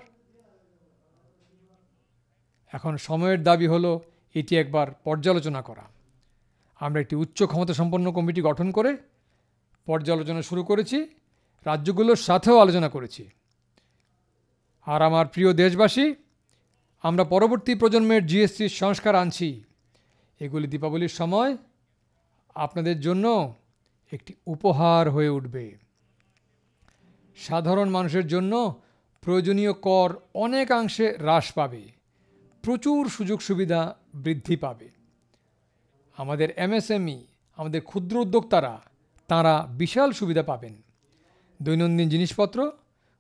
এখন সময়ের দাবি হলো এটি একবার পর্যালোচনা করা। আমরা একটি উচ্চ ক্ষমতা সম্পন্ন কমিটি গঠন করে পর্যালোচনা শুরু করেছি, রাজ্যগুলোর সাথেও আলোচনা করেছি। আর আমার প্রিয় দেশবাসী, আমরা পরবর্তী প্রজন্মের জিএসটির সংস্কার আনছি। এগুলি দীপাবলির সময় আপনাদের জন্য একটি উপহার হয়ে উঠবে। সাধারণ মানুষের জন্য প্রয়োজনীয় কর অনেকাংশে হ্রাস পাবে, প্রচুর সুযোগ সুবিধা বৃদ্ধি পাবে। আমাদের এমএসএমই, আমাদের ক্ষুদ্র উদ্যোক্তারা, তারা বিশাল সুবিধা পাবেন। দৈনন্দিন জিনিসপত্র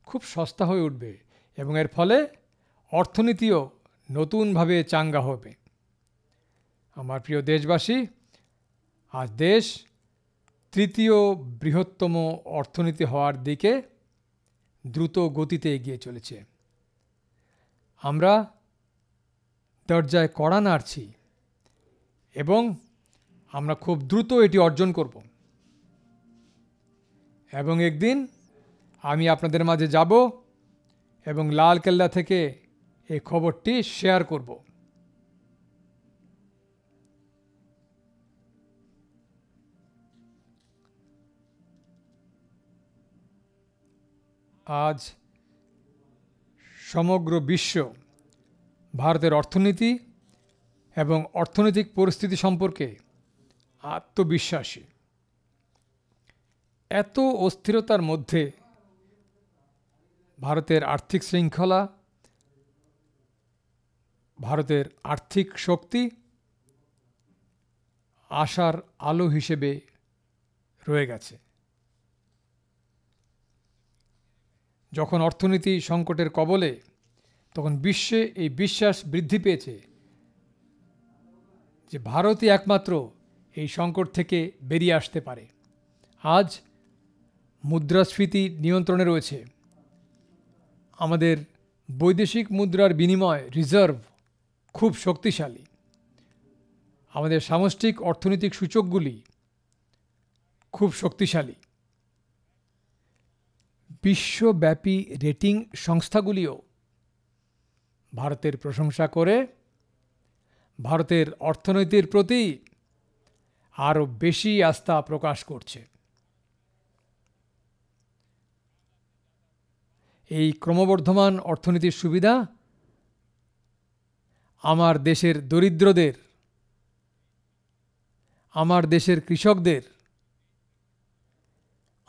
খুব সস্তা হয়ে উঠবে এবং এর ফলে অর্থনীতিও নতুনভাবে চাঙ্গা হবে। আমার প্রিয় দেশবাসী, আজ দেশ তৃতীয় বৃহত্তম অর্থনীতি হওয়ার দিকে দ্রুত গতিতে এগিয়ে চলেছে। আমরা দরজায় কড়া নাড়ছি এবং আমরা খুব দ্রুত এটি অর্জন করব এবং একদিন আমি আপনাদের মাঝে যাব এবং লালকেল্লা থেকে এই খবরটি শেয়ার করব। আজ সমগ্র বিশ্ব ভারতের অর্থনীতি এবং অর্থনৈতিক পরিস্থিতি সম্পর্কে আত্মবিশ্বাসী। এত অস্থিরতার মধ্যে ভারতের আর্থিক শৃঙ্খলা, ভারতের আর্থিক শক্তি আশার আলো হিসেবে রয়ে গেছে। যখন অর্থনীতি সংকটের কবলে, তখন বিশ্বে এই বিশ্বাস বৃদ্ধি পেয়েছে যে ভারতই একমাত্র এই সংকট থেকে বেরিয়ে আসতে পারে। আজ মুদ্রাস্ফীতি নিয়ন্ত্রণে রয়েছে। আমাদের বৈদেশিক মুদ্রার বিনিময় রিজার্ভ খুব শক্তিশালী। আমাদের সামষ্টিক অর্থনৈতিক সূচকগুলি খুব শক্তিশালী। বিশ্বব্যাপী রেটিং সংস্থাগুলিও ভারতের প্রশংসা করে ভারতের অর্থনীতির প্রতি আরও বেশি আস্থা প্রকাশ করছে। এই ক্রমবর্ধমান অর্থনীতির সুবিধা আমার দেশের দরিদ্রদের, আমার দেশের কৃষকদের,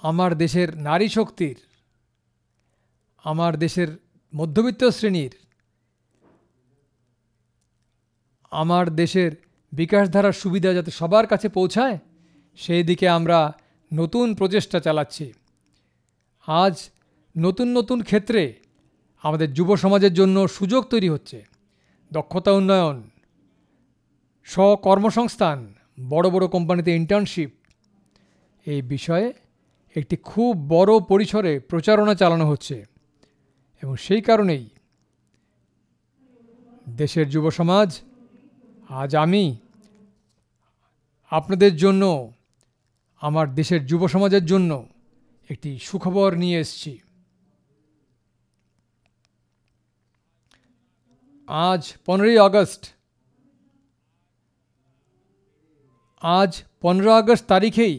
আমার দেশের নারী শক্তির, আমার দেশের মধ্যবিত্ত শ্রেণীর, আমার দেশের বিকাশধারার সুবিধা যাতে সবার কাছে পৌঁছায়, সেই দিকে আমরা নতুন প্রচেষ্টা চালাচ্ছি। আজ নতুন নতুন ক্ষেত্রে আমাদের যুব সমাজের জন্য সুযোগ তৈরি হচ্ছে। দক্ষতা উন্নয়ন, স্বকর্মসংস্থান, বড় বড় কোম্পানিতে ইন্টার্নশিপ, এই বিষয়ে একটি খুব বড় পরিসরে প্রচারণা চালানো হচ্ছে এবং সেই কারণেই দেশের যুব সমাজ, আজ আমি আপনাদের জন্য, আমার দেশের যুব সমাজের জন্য একটি সুখবর নিয়ে এসেছি। আজ 15 আগস্ট, আজ 15 আগস্ট তারিখেই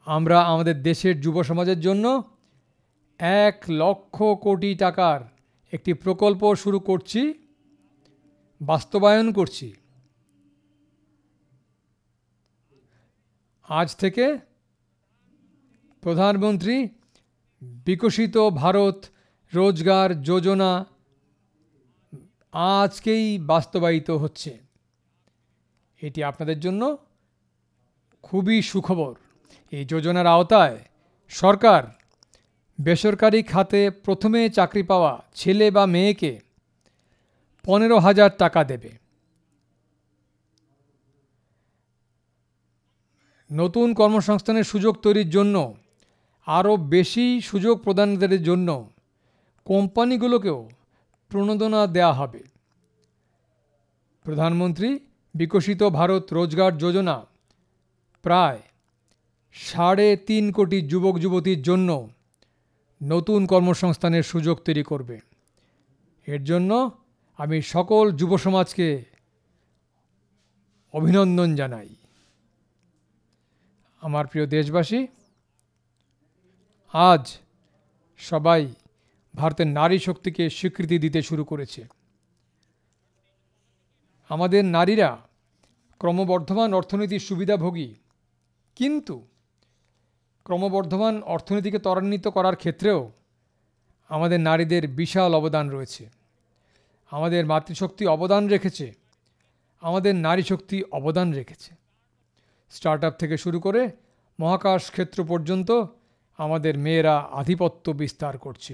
আমরা আমাদের দেশের যুব সমাজের জন্য 1 লক্ষ কোটি টাকার একটি প্রকল্প শুরু করছি, বাস্তবায়ন করছি। আজ থেকে প্রধানমন্ত্রী বিকশিত ভারত রোজগার যোজনা আজকেই বাস্তবায়িত হচ্ছে। এটি আপনাদের জন্য খুবই সুখবর। এই যোজনার আওতায় সরকার বেসরকারি খাতে প্রথমে চাকরি পাওয়া ছেলে বা মেয়েকে 15,000 টাকা দেবে। নতুন কর্মসংস্থানের সুযোগ তৈরির জন্য আরও বেশি সুযোগ প্রদানের জন্য কোম্পানিগুলোকেও প্রণোদনা দেওয়া হবে। প্রধানমন্ত্রী বিকশিত ভারত রোজগার যোজনা প্রায় 3.5 কোটি যুবক যুবতীর জন্য নতুন কর্মসংস্থানের সুযোগ তৈরি করবে। এর জন্য আমি সকল যুব সমাজকে অভিনন্দন জানাই। আমার প্রিয় দেশবাসী, আজ সবাই ভারতের নারী শক্তিকে স্বীকৃতি দিতে শুরু করেছে। আমাদের নারীরা ক্রমবর্ধমান অর্থনীতির সুবিধাভোগী, কিন্তু ক্রমবর্ধমান অর্থনীতিকে ত্বরান্বিত করার ক্ষেত্রেও আমাদের নারীদের বিশাল অবদান রয়েছে। আমাদের মাতৃশক্তি অবদান রেখেছে, আমাদের নারী শক্তি অবদান রেখেছে। স্টার্টআপ থেকে শুরু করে মহাকাশ ক্ষেত্র পর্যন্ত আমাদের মেয়েরা আধিপত্য বিস্তার করছে।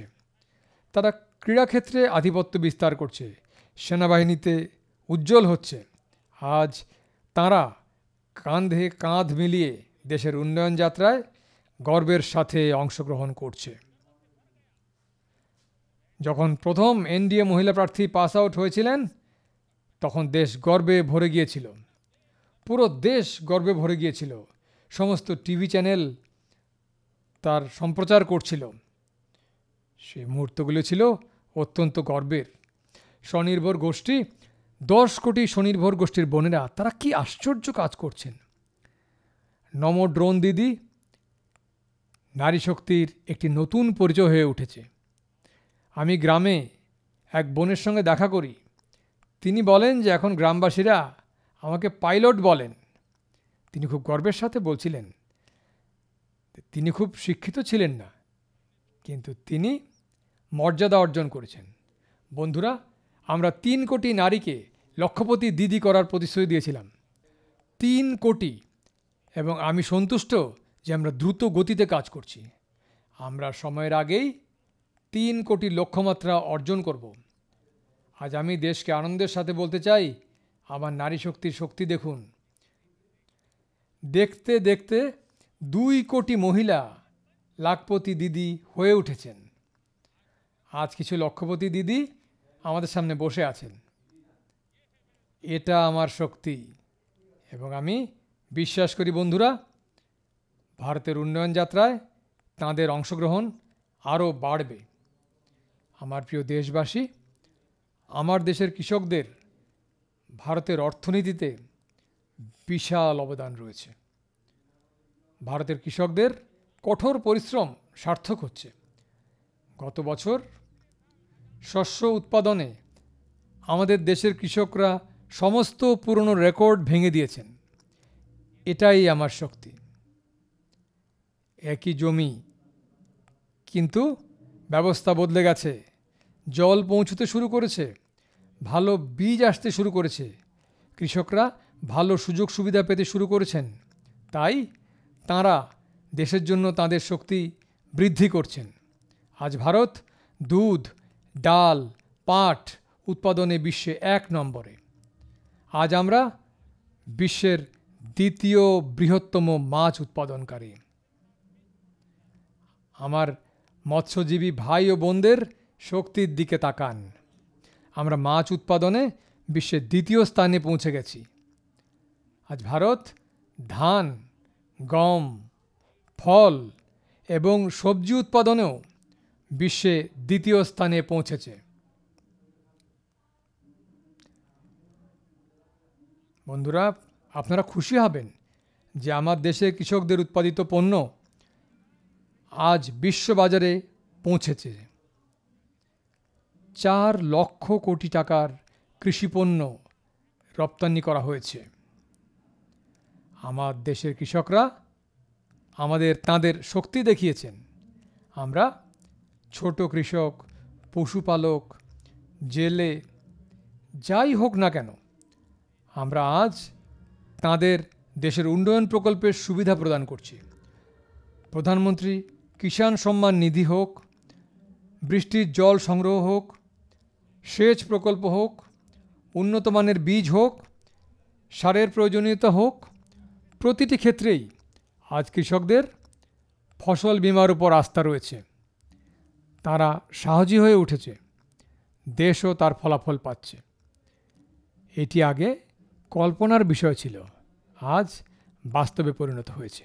তারা ক্রীড়াক্ষেত্রে আধিপত্য বিস্তার করছে, সেনাবাহিনীতে উজ্জ্বল হচ্ছে। আজ তারা কাঁধে কাঁধ মিলিয়ে দেশের উন্নয়ন যাত্রায় গর্বের সাথে অংশগ্রহণ করছে। যখন প্রথম এনডিএ মহিলা প্রার্থী পাস আউট হয়েছিলেন, তখন দেশ গর্বে ভরে গিয়েছিল, পুরো দেশ গর্বে ভরে গিয়েছিল। সমস্ত টিভি চ্যানেল তার সম্প্রচার করছিল। সেই মুহূর্তগুলো ছিল অত্যন্ত গর্বের। স্বনির্ভর গোষ্ঠী, 10 কোটি স্বনির্ভর গোষ্ঠীর বোনেরা, তারা কি আশ্চর্য কাজ করছেন। নমো ড্রোন দিদি নারী শক্তির একটি নতুন পরিচয় হয়ে উঠেছে। আমি গ্রামে এক বোনের সঙ্গে দেখা করি। তিনি বলেন যে এখন গ্রামবাসীরা আমাকে পাইলট বলেন। তিনি খুব গর্বের সাথে বলছিলেন। তিনি খুব শিক্ষিত ছিলেন না, কিন্তু তিনি মর্যাদা অর্জন করেছেন। বন্ধুরা, আমরা 3 কোটি নারীকে লক্ষপতি দিদি করার প্রতিশ্রুতি দিয়েছিলাম। 3 কোটি, এবং আমি সন্তুষ্ট যে আমরা দ্রুত গতিতে কাজ করছি। আমরা সময়ের আগেই 3 কোটি লক্ষ্যমাত্রা অর্জন করব। আজ আমি দেশকে আনন্দের সাথে বলতে চাই, আমার নারী শক্তির শক্তি দেখুন। দেখতে দেখতে 2 কোটি মহিলা লাখপতি দিদি হয়ে উঠেছেন। আজ কিছু লক্ষপতি দিদি আমাদের সামনে বসে আছেন। এটা আমার শক্তি, এবং আমি বিশ্বাস করি বন্ধুরা, ভারতের উন্নয়ন যাত্রায় তাঁদের অংশগ্রহণ আরও বাড়বে। আমার প্রিয় দেশবাসী, আমার দেশের কৃষকদের ভারতের অর্থনীতিতে বিশাল অবদান রয়েছে। ভারতের কৃষকদের কঠোর পরিশ্রম সার্থক হচ্ছে। গত বছর শস্য উৎপাদনে আমাদের দেশের কৃষকরা সমস্ত পুরনো রেকর্ড ভেঙে দিয়েছেন। এটাই আমার শক্তি। একই জমি, কিন্তু ব্যবস্থা বদলে গেছে। জল পৌঁছতে শুরু করেছে, ভালো বীজ আসতে শুরু করেছে, কৃষকরা ভালো সুযোগ সুবিধা পেতে শুরু করেছেন। তাই তাঁরা দেশের জন্য তাদের শক্তি বৃদ্ধি করছেন। আজ ভারত দুধ, ডাল, পাট উৎপাদনে বিশ্বে 1 নম্বরে। আজ আমরা বিশ্বের 2য় বৃহত্তম মাছ উৎপাদনকারী। আমার মৎস্যজীবী ভাই ও বোনদের শক্তির দিকে তাকান। আমরা মাছ উৎপাদনে বিশ্বের 2য় স্থানে পৌঁছে গেছি। আজ ভারত ধান, গম, ফল এবং সবজি উৎপাদনেও বিশ্বে 2য় স্থানে পৌঁছেছে। বন্ধুরা, আপনারা খুশি হবেন যে আমার দেশে কৃষকদের উৎপাদিত পণ্য আজ বিশ্ববাজারে পৌঁছেছে। 4 লক্ষ কোটি টাকার কৃষিপণ্য রপ্তানি করা হয়েছে। আমার দেশের কৃষকরা আমাদের তাঁদের শক্তি দেখিয়েছেন। আমরা ছোট কৃষক, পশুপালক, জেলে, যাই হোক না কেন, আমরা আজ তাঁদের দেশের উন্নয়ন প্রকল্পের সুবিধা প্রদান করছি। প্রধানমন্ত্রী কিষাণ সম্মান নিধি হোক, বৃষ্টির জল সংগ্রহ হোক, সেচ প্রকল্প হোক, উন্নত মানের বীজ হোক, সারের প্রয়োজনীয়তা হোক, প্রতিটি ক্ষেত্রেই আজ কৃষকদের ফসল বীমার উপর আস্থা রয়েছে। তারা সাহসী হয়ে উঠেছে, দেশও তার ফলাফল পাচ্ছে। এটি আগে কল্পনার বিষয় ছিল, আজ বাস্তবে পরিণত হয়েছে।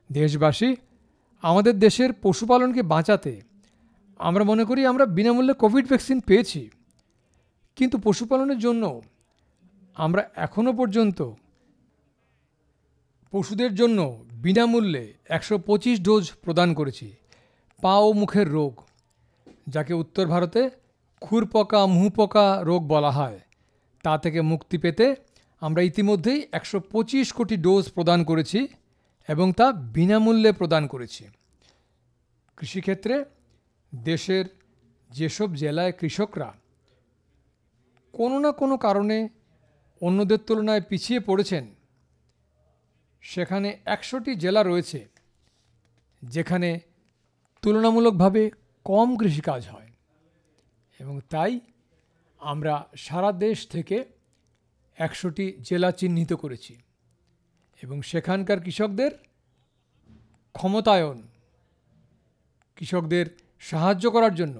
দেশবাসী, আমাদের দেশের পশুপালনকে বাঁচাতে আমরা মনে করি আমরা বিনামূল্যে কোভিড ভ্যাকসিন পেয়েছি, কিন্তু পশুপালনের জন্য আমরা এখনও পর্যন্ত পশুদের জন্য বিনামূল্যে 125 ডোজ প্রদান করেছি। পা ও মুখের রোগ, যাকে উত্তর ভারতে খুরপকা মুহপকা রোগ বলা হয়, তা থেকে মুক্তি পেতে আমরা ইতিমধ্যেই 125 কোটি ডোজ প্রদান করেছি এবং তা বিনামূল্যে প্রদান করেছি। কৃষিক্ষেত্রে দেশের যেসব জেলায় কৃষকরা কোনো না কোনো কারণে অন্যদের তুলনায় পিছিয়ে পড়েছেন, সেখানে 100টি জেলা রয়েছে যেখানে তুলনামূলকভাবে কম কৃষিকাজ হয়, এবং তাই আমরা সারা দেশ থেকে 100টি জেলা চিহ্নিত করেছি এবং সেখানকার কৃষকদের ক্ষমতায়ন, কৃষকদের সাহায্য করার জন্য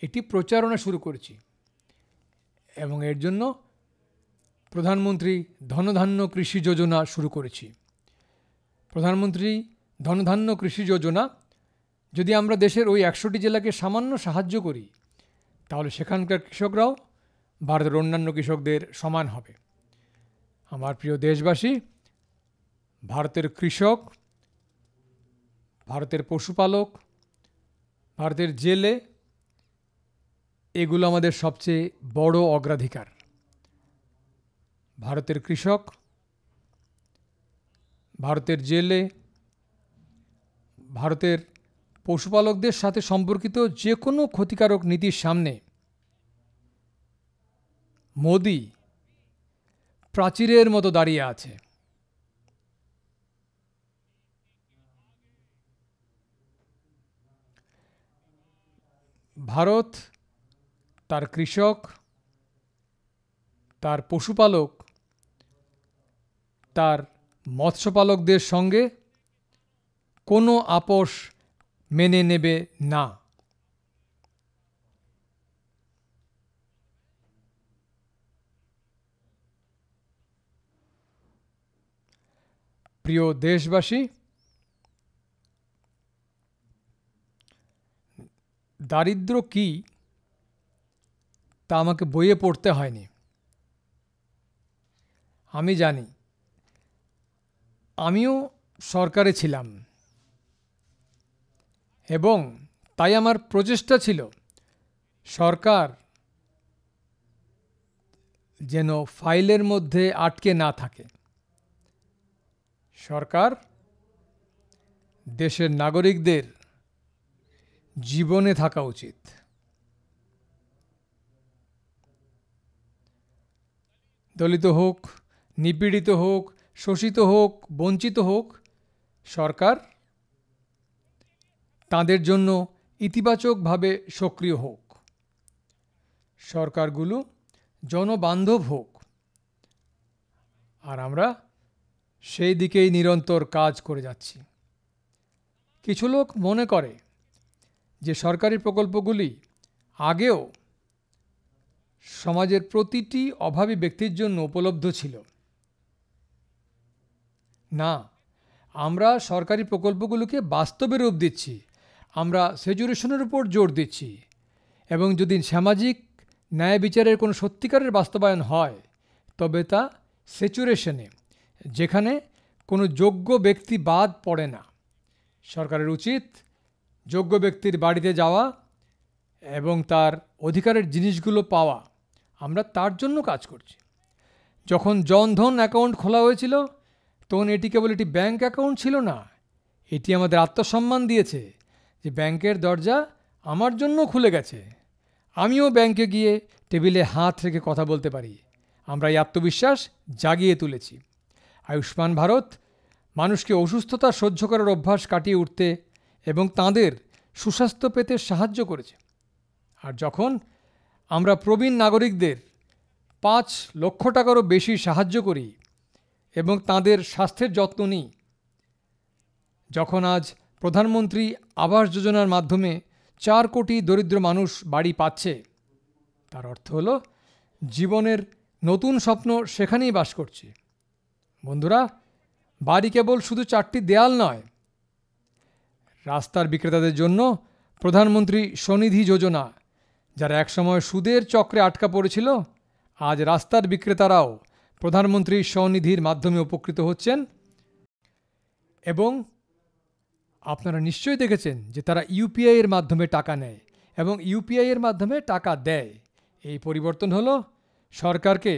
একটি প্রচারণা শুরু করেছি এবং এর জন্য প্রধানমন্ত্রী ধনধান্য কৃষি যোজনা শুরু করেছি। প্রধানমন্ত্রী ধনধান্য কৃষি যোজনা, যদি আমরা দেশের ওই 100টি জেলাকে সামান্য সাহায্য করি, তাহলে সেখানকার কৃষকরাও ভারতের অন্যান্য কৃষকদের সমান হবে। আমার প্রিয় দেশবাসী, ভারতের কৃষক, ভারতের পশুপালক, ভারতের জেলে, এগুলো আমাদের সবচেয়ে বড় অগ্রাধিকার। ভারতের কৃষক, ভারতের জেলে, ভারতের পশুপালকদের সাথে সম্পর্কিত যে কোনো ক্ষতিকারক নীতির সামনে মোদি প্রাচীরের মতো দাঁড়িয়ে আছে। ভারত তার কৃষক, তার পশুপালক, তার মৎস্যপালকদের সঙ্গে কোনো আপোষ মেনে নেবে না। প্রিয় দেশবাসী, দারিদ্র্য কি তা আমাকে বইয়ে পড়তে হয়নি। আমি জানি, আমিও সরকারে ছিলাম এবং তাই আমার প্রচেষ্টা ছিল সরকার যেন ফাইলের মধ্যে আটকে না থাকে। সরকার দেশের নাগরিকদের জীবনে থাকা উচিত। দলিত হোক, নিপীড়িত হোক, শোষিত হোক, বঞ্চিত হোক, সরকার তাদের জন্য ইতিবাচকভাবে সক্রিয় হোক। সরকারগুলো জনবান্ধব হোক, আর আমরা সেই দিকেই নিরন্তর কাজ করে যাচ্ছি। কিছু লোক মনে করে যে সরকারি প্রকল্পগুলি আগেও সমাজের প্রতিটি অভাবী ব্যক্তির জন্য উপলব্ধ ছিল। না, আমরা সরকারি প্রকল্পগুলোকে বাস্তবে রূপ দিচ্ছি, আমরা স্যাচুরেশনের উপর জোর দিচ্ছি, এবং যদি সামাজিক ন্যায় বিচারের কোনো সত্যিকারের বাস্তবায়ন হয়, তবে তা স্যাচুরেশনে, যেখানে কোনো যোগ্য ব্যক্তি বাদ পড়ে না। সরকারের উচিত যোগ্য ব্যক্তির বাড়িতে যাওয়া এবং তার অধিকারের জিনিসগুলো পাওয়া। আমরা তার জন্য কাজ করছি। যখন জনধন অ্যাকাউন্ট খোলা হয়েছিল, তখন এটি কেবল একটি ব্যাঙ্ক অ্যাকাউন্ট ছিল না, এটি আমাদের আত্মসম্মান দিয়েছে যে ব্যাংকের দরজা আমার জন্য খুলে গেছে, আমিও ব্যাংকে গিয়ে টেবিলে হাত রেখে কথা বলতে পারি। আমরা এই আত্মবিশ্বাস জাগিয়ে তুলেছি। আয়ুষ্মান ভারত মানুষকে অসুস্থতা সহ্য করার অভ্যাস কাটিয়ে উঠতে এবং তাঁদের সুস্বাস্থ্য পেতে সাহায্য করেছে। আর যখন আমরা প্রবীণ নাগরিকদের 5 লক্ষ টাকারও বেশি সাহায্য করি এবং তাদের স্বাস্থ্যের যত্ন নিই, যখন আজ প্রধানমন্ত্রী আবাস যোজনার মাধ্যমে 4 কোটি দরিদ্র মানুষ বাড়ি পাচ্ছে, তার অর্থ হলো জীবনের নতুন স্বপ্ন সেখানেই বাস করছে। বন্ধুরা, বাড়ি কেবল শুধু 4টি দেয়াল নয়, রাস্তার বিক্রেতাদের জন্য প্রধানমন্ত্রী স্বনিধি যোজনা, যারা একসময় সুদের চক্রে আটকা পড়েছিল, আজ রাস্তার বিক্রেতারাও প্রধানমন্ত্রী স্বনিধির মাধ্যমে উপকৃত হচ্ছেন। এবং আপনারা নিশ্চয়ই দেখেছেন যে তারা ইউপিআই এর মাধ্যমে টাকা নেয় এবং ইউপিআই এর মাধ্যমে টাকা দেয়। এই পরিবর্তন হলো সরকারকে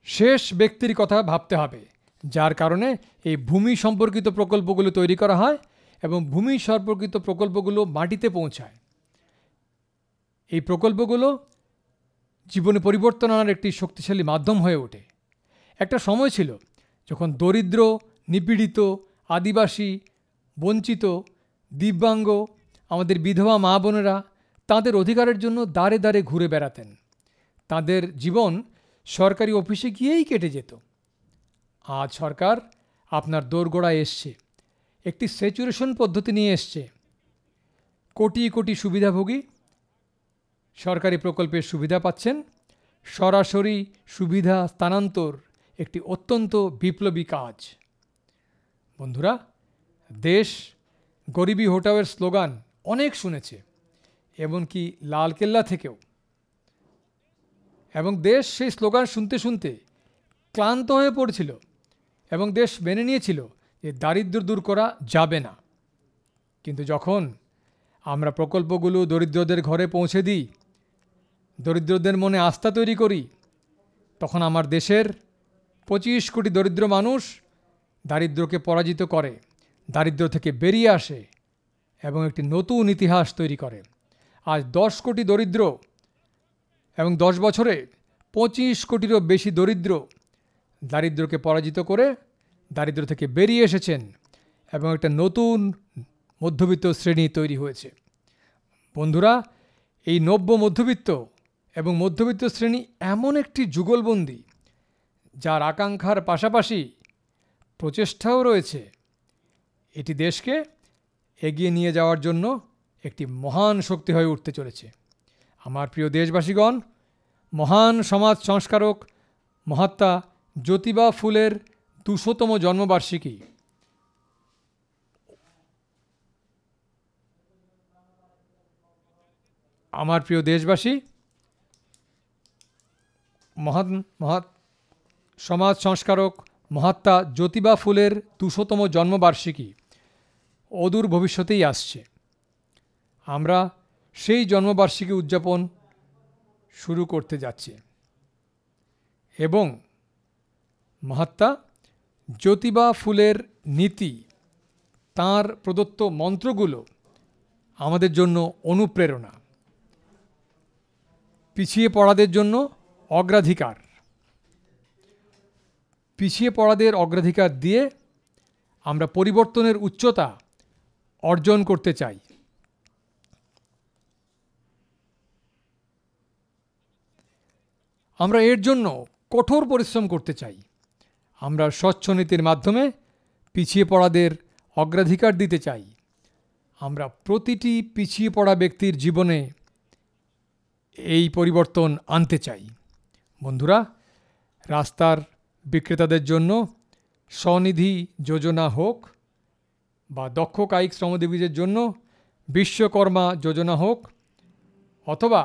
শেষ ব্যক্তির কথা ভাবতে হবে, যার কারণে এই ভূমি সম্পর্কিত প্রকল্পগুলো তৈরি করা হয় এবং ভূমি সম্পর্কিত প্রকল্পগুলো মাটিতে পৌঁছায়। এই প্রকল্পগুলো জীবনে পরিবর্তন আনার একটি শক্তিশালী মাধ্যম হয়ে ওঠে। একটা সময় ছিল যখন দরিদ্র, নিপীড়িত, আদিবাসী, বঞ্চিত, দিব্যাঙ্গ, আমাদের বিধবা মা বোনেরা তাদের অধিকারের জন্য দাঁড়ে দাঁড়ে ঘুরে বেড়াতেন। তাদের জীবন সরকারি অফিসে গিয়েই কেটে যেত। আজ সরকার আপনার দোরগোড়ায় এসছে, একটি স্যাচুরেশন পদ্ধতি নিয়ে এসছে। কোটি কোটি সুবিধাভোগী সরকারি প্রকল্পের সুবিধা পাচ্ছেন। সরাসরি সুবিধা স্থানান্তর একটি অত্যন্ত বিপ্লবী কাজ। বন্ধুরা, দেশ গরিবি হটাওয়ের স্লোগান অনেক শুনেছে, এমনকি লালকেল্লা থেকেও, এবং দেশ সেই স্লোগান শুনতে শুনতে ক্লান্ত হয়ে পড়ছিল এবং দেশ মেনে নিয়েছিল যে দারিদ্র্য দূর করা যাবে না। কিন্তু যখন আমরা প্রকল্পগুলো দরিদ্রদের ঘরে পৌঁছে দিই, দরিদ্রদের মনে আস্থা তৈরি করি, তখন আমার দেশের 25 কোটি দরিদ্র মানুষ দারিদ্র্যকে পরাজিত করে, দারিদ্র্য থেকে বেরিয়ে আসে এবং একটি নতুন ইতিহাস তৈরি করে। আজ 10 কোটি দরিদ্র এবং 10 বছরে 25 কোটিরও বেশি দরিদ্র দারিদ্র্যকে পরাজিত করে দারিদ্র্য থেকে বেরিয়ে এসেছেন এবং একটা নতুন মধ্যবিত্ত শ্রেণী তৈরি হয়েছে। বন্ধুরা, এই নব্য মধ্যবিত্ত এবং মধ্যবিত্ত শ্রেণী এমন একটি যুগলবন্দি, যার আকাঙ্ক্ষার পাশাপাশি প্রচেষ্টাও রয়েছে। এটি দেশকে এগিয়ে নিয়ে যাওয়ার জন্য একটি মহান শক্তি হয়ে উঠতে চলেছে। আমার প্রিয় দেশবাসীগণ, মহান সমাজ সংস্কারক মহাত্মা জ্যোতিবা ফুলের 200তম জন্মবার্ষিকী। আমার প্রিয় দেশবাসী, মহান সমাজ সংস্কারক মহাত্মা জ্যোতিবা ফুলের 200তম জন্মবার্ষিকী অদূর ভবিষ্যতেই আসছে। আমরা সেই জন্মবার্ষিকী উদযাপন শুরু করতে যাচ্ছি এবং মহাত্মা জ্যোতিবা ফুলের নীতি, তাঁর প্রদত্ত মন্ত্রগুলো আমাদের জন্য অনুপ্রেরণা। পিছিয়ে পড়াদের জন্য অগ্রাধিকার, পিছিয়ে পড়াদের অগ্রাধিকার দিয়ে আমরা পরিবর্তনের উচ্চতা অর্জন করতে চাই। আমরা এর জন্য কঠোর পরিশ্রম করতে চাই। আমরা স্বচ্ছ নীতির মাধ্যমে পিছিয়ে পড়াদের অগ্রাধিকার দিতে চাই। আমরা প্রতিটি পিছিয়ে পড়া ব্যক্তির জীবনে এই পরিবর্তন আনতে চাই। বন্ধুরা, রাস্তার বিক্রেতাদের জন্য স্বনিধি যোজনা হোক বা দক্ষ কায়িক শ্রমজীবীদের জন্য বিশ্বকর্মা যোজনা হোক, অথবা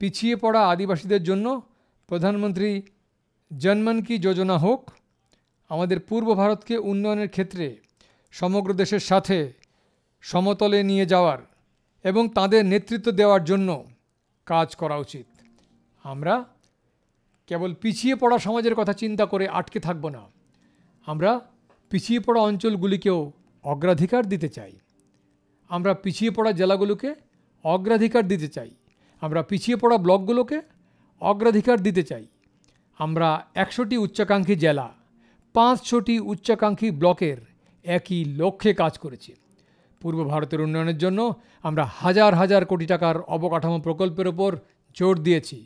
পিছিয়ে পড়া আদিবাসীদের জন্য প্রধানমন্ত্রী জনমন কি যোজনা হোক, আমাদের পূর্ব ভারতকে উন্নয়নের ক্ষেত্রে সমগ্র দেশের সাথে সমতলে নিয়ে যাওয়ার এবং তাদের নেতৃত্ব দেওয়ার জন্য কাজ করা উচিত। আমরা কেবল পিছিয়ে পড়া সমাজের কথা চিন্তা করে আটকে থাকব না, আমরা পিছিয়ে পড়া অঞ্চলগুলিকেও অগ্রাধিকার দিতে চাই। আমরা পিছিয়ে পড়া জেলাগুলোকে অগ্রাধিকার দিতে চাই। আমরা পিছিয়ে পড়া ব্লকগুলোকে অগ্রাধিকার দিতে চাই। আমরা 100টি উচ্চাকাঙ্ক্ষী জেলা, 500টি উচ্চাকাঙ্ক্ষী ব্লকের একই লক্ষ্যে কাজ করেছি। পূর্ব ভারতের উন্নয়নের জন্য আমরা হাজার হাজার কোটি টাকার অবকাঠামো প্রকল্পের ওপর জোর দিয়েছি।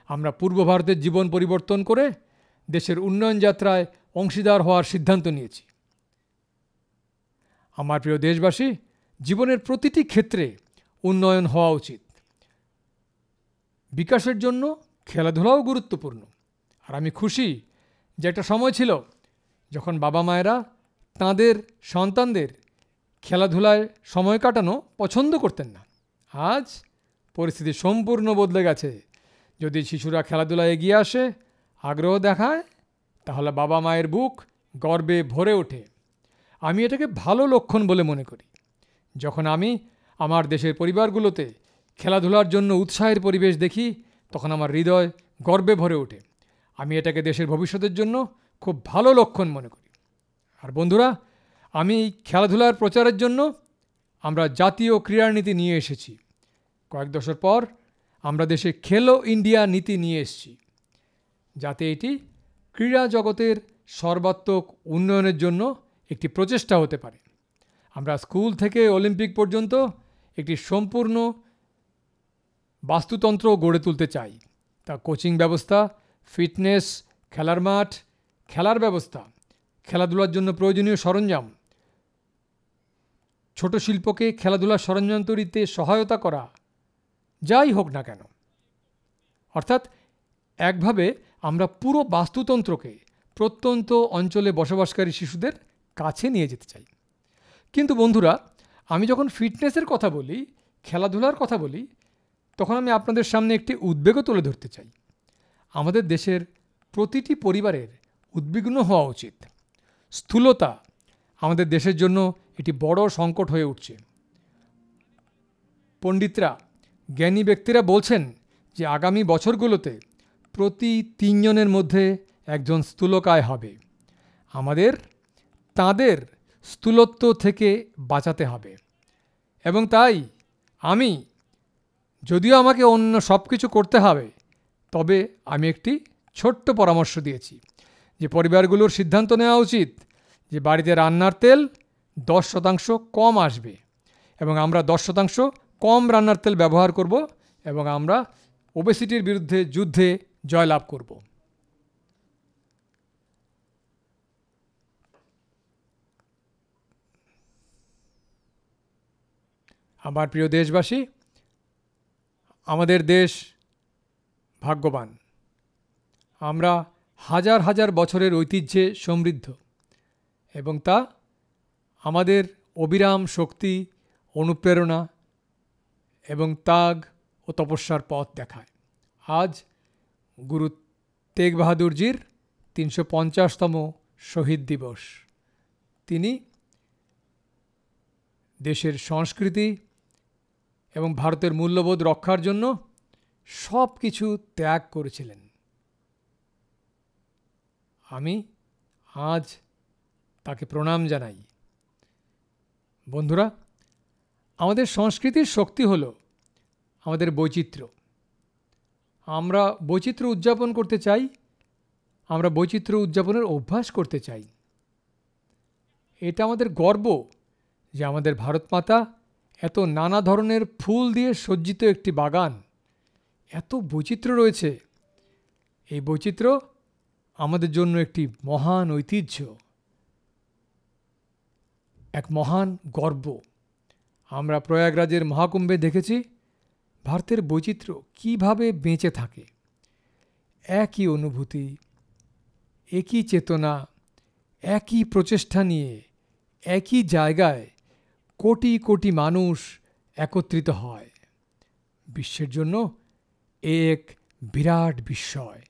আমরা পূর্ব ভারতের জীবন পরিবর্তন করে দেশের উন্নয়ন যাত্রায় অংশীদার হওয়ার সিদ্ধান্ত নিয়েছি। আমার প্রিয় দেশবাসী, জীবনের প্রতিটি ক্ষেত্রে উন্নয়ন হওয়া উচিত। বিকাশের জন্য খেলাধুলাও গুরুত্বপূর্ণ। আর আমি খুশি যে একটা সময় ছিল যখন বাবা মায়েরা তাঁদের সন্তানদের খেলাধুলায় সময় কাটানো পছন্দ করতেন না। আজ পরিস্থিতি সম্পূর্ণ বদলে গেছে। যদি শিশুরা খেলাধুলায় এগিয়ে আসে, আগ্রহ দেখায়, তাহলে বাবা মায়ের বুক গর্বে ভরে ওঠে। আমি এটাকে ভালো লক্ষণ বলে মনে করি। যখন আমি আমার দেশের পরিবারগুলোতে খেলাধুলার জন্য উৎসাহের পরিবেশ দেখি, তখন আমার হৃদয় গর্বে ভরে ওঠে। আমি এটাকে দেশের ভবিষ্যতের জন্য খুব ভালো লক্ষণ মনে করি। আর বন্ধুরা, আমি খেলাধুলার প্রচারের জন্য আমরা জাতীয় ক্রীড়া নীতি নিয়ে এসেছি। কয়েক দশক পর আমরা দেশে খেলো ইন্ডিয়া নীতি নিয়ে এসেছি, যাতে এটি ক্রীড়া জগতের সর্বাত্মক উন্নয়নের জন্য একটি প্রচেষ্টা হতে পারে। আমরা স্কুল থেকে অলিম্পিক পর্যন্ত একটি সম্পূর্ণ বাস্তুতন্ত্র গড়ে তুলতে চাই। তা কোচিং ব্যবস্থা, ফিটনেস, খেলার মাঠ, খেলার ব্যবস্থা, খেলাধুলার জন্য প্রয়োজনীয় সরঞ্জাম, ছোট শিল্পকে খেলাধুলার সরঞ্জাম তৈরিতে সহায়তা করা, যাই হোক না কেন। অর্থাৎ একভাবে আমরা পুরো বাস্তুতন্ত্রকে প্রত্যন্ত অঞ্চলে বসবাসকারী শিশুদের কাছে নিয়ে যেতে চাই। কিন্তু বন্ধুরা, আমি যখন ফিটনেসের কথা বলি, খেলাধুলার কথা বলি, তখন আমি আপনাদের সামনে একটি উদ্বেগও তুলে ধরতে চাই। আমাদের দেশের প্রতিটি পরিবারের উদ্বিগ্ন হওয়া উচিত। স্থূলতা আমাদের দেশের জন্য একটি বড় সংকট হয়ে উঠছে। পণ্ডিতরা, জ্ঞানী ব্যক্তিরা বলছেন যে আগামী বছরগুলোতে প্রতি 3 জনের মধ্যে একজন স্থূলকায় হবে। আমাদের তাদের স্থূলত্ব থেকে বাঁচাতে হবে। এবং তাই আমি, যদিও আমাকে অন্য সব কিছু করতে হবে, তবে আমি একটি ছোট্ট পরামর্শ দিয়েছি যে পরিবারগুলোর সিদ্ধান্ত নেওয়া উচিত যে বাড়িতে রান্নার তেল 10% কম আসবে এবং আমরা 10% কম রান্নার তেল ব্যবহার করব এবং আমরা ওবেসিটির বিরুদ্ধে যুদ্ধে জয়লাভ করব। আমার প্রিয় দেশবাসী, আমাদের দেশ ভাগ্যবান। আমরা হাজার হাজার বছরের ঐতিহ্যে সমৃদ্ধ এবং তা আমাদের অবিরাম শক্তি, অনুপ্রেরণা এবং ত্যাগ ও তপস্যার পথ দেখায়। আজ গুরু তেগ বাহাদুরজির 350তম শহীদ দিবস। তিনি দেশের সংস্কৃতি এবং ভারতের মূল্যবোধ রক্ষার জন্য সব কিছু ত্যাগ করেছিলেন। আমি আজ তাকে প্রণাম জানাই। বন্ধুরা, আমাদের সংস্কৃতির শক্তি হল আমাদের বৈচিত্র্য। আমরা বৈচিত্র্য উদযাপন করতে চাই, আমরা বৈচিত্র্য উদযাপনের অভ্যাস করতে চাই। এটা আমাদের গর্ব যে আমাদের ভারত মাতা এত নানা ধরনের ফুল দিয়ে সজ্জিত একটি বাগান, এত বৈচিত্র্য রয়েছে। এই বৈচিত্র্য আমাদের জন্য একটি মহান ঐতিহ্য, এক মহান গর্ব। আমরা প্রয়াগরাজের মহাকুম্ভে দেখেছি ভারতের বৈচিত্র্য কিভাবে বেঁচে থাকে। একই অনুভূতি, একই চেতনা, একই প্রচেষ্টা নিয়ে একই জায়গায় কোটি কোটি মানুষ একত্রিত হয়। বিশ্বের জন্য এক বিরাট বিস্ময়।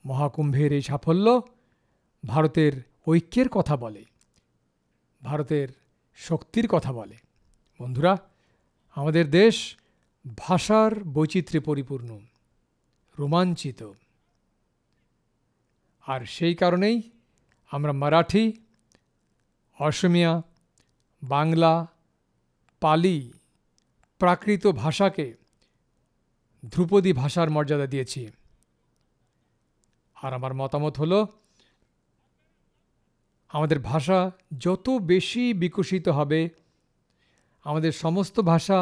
মহাকুম্ভের এই সাফল্য ভারতের ঐক্যের কথা বলে, ভারতের শক্তির কথা বলে। বন্ধুরা, আমাদের দেশ ভাষার বৈচিত্র্যে পরিপূর্ণ, রোমাঞ্চিত। আর সেই কারণেই আমরা মারাঠি, অসমিয়া, বাংলা, পালি, প্রাকৃত ভাষাকে ধ্রুপদী ভাষার মর্যাদা দিয়েছি। আর আমার মতামত হলো, আমাদের ভাষা যত বেশি বিকশিত হবে, আমাদের সমস্ত ভাষা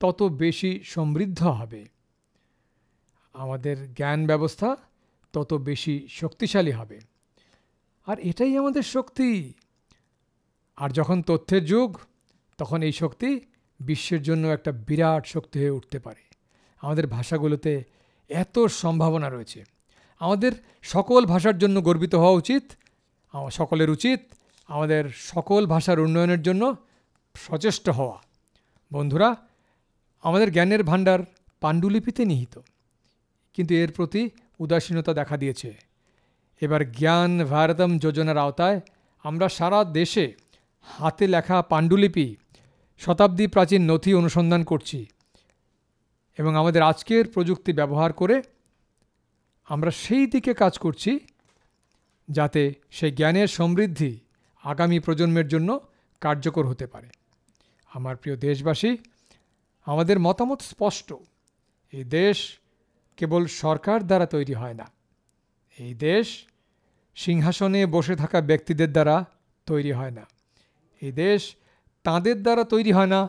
তত বেশি সমৃদ্ধ হবে। আমাদের জ্ঞান ব্যবস্থা তত বেশি শক্তিশালী হবে। আর এটাই আমাদের শক্তি। আর যখন তথ্যের যুগ, তখন এই শক্তি বিশ্বের জন্য একটা বিরাট শক্তি হয়ে উঠতে পারে। আমাদের ভাষাগুলোতে এত সম্ভাবনা রয়েছে। আমাদের সকল ভাষার জন্য গর্বিত হওয়া উচিত। সকলের উচিত আমাদের সকল ভাষার উন্নয়নের জন্য সচেষ্ট হওয়া। বন্ধুরা, আমাদের জ্ঞানের ভাণ্ডার পাণ্ডুলিপিতে নিহিত, কিন্তু এর প্রতি উদাসীনতা দেখা দিয়েছে। এবার জ্ঞান ভারতম যোজনার আওতায় আমরা সারা দেশে হাতে লেখা পাণ্ডুলিপি, শতাব্দী প্রাচীন নথি অনুসন্ধান করছি এবং আমাদের আজকের প্রযুক্তি ব্যবহার করে আমরা সেই দিকে কাজ করছি যাতে সেই জ্ঞানের সমৃদ্ধি আগামী প্রজন্মের জন্য কার্যকর হতে পারে। আমার প্রিয় দেশবাসী, আমাদের মতামত স্পষ্ট। এই দেশ কেবল সরকার দ্বারা তৈরি হয় না। এই দেশ সিংহাসনে বসে থাকা ব্যক্তিদের দ্বারা তৈরি হয় না। এই দেশ তাদের দ্বারা তৈরি হয় না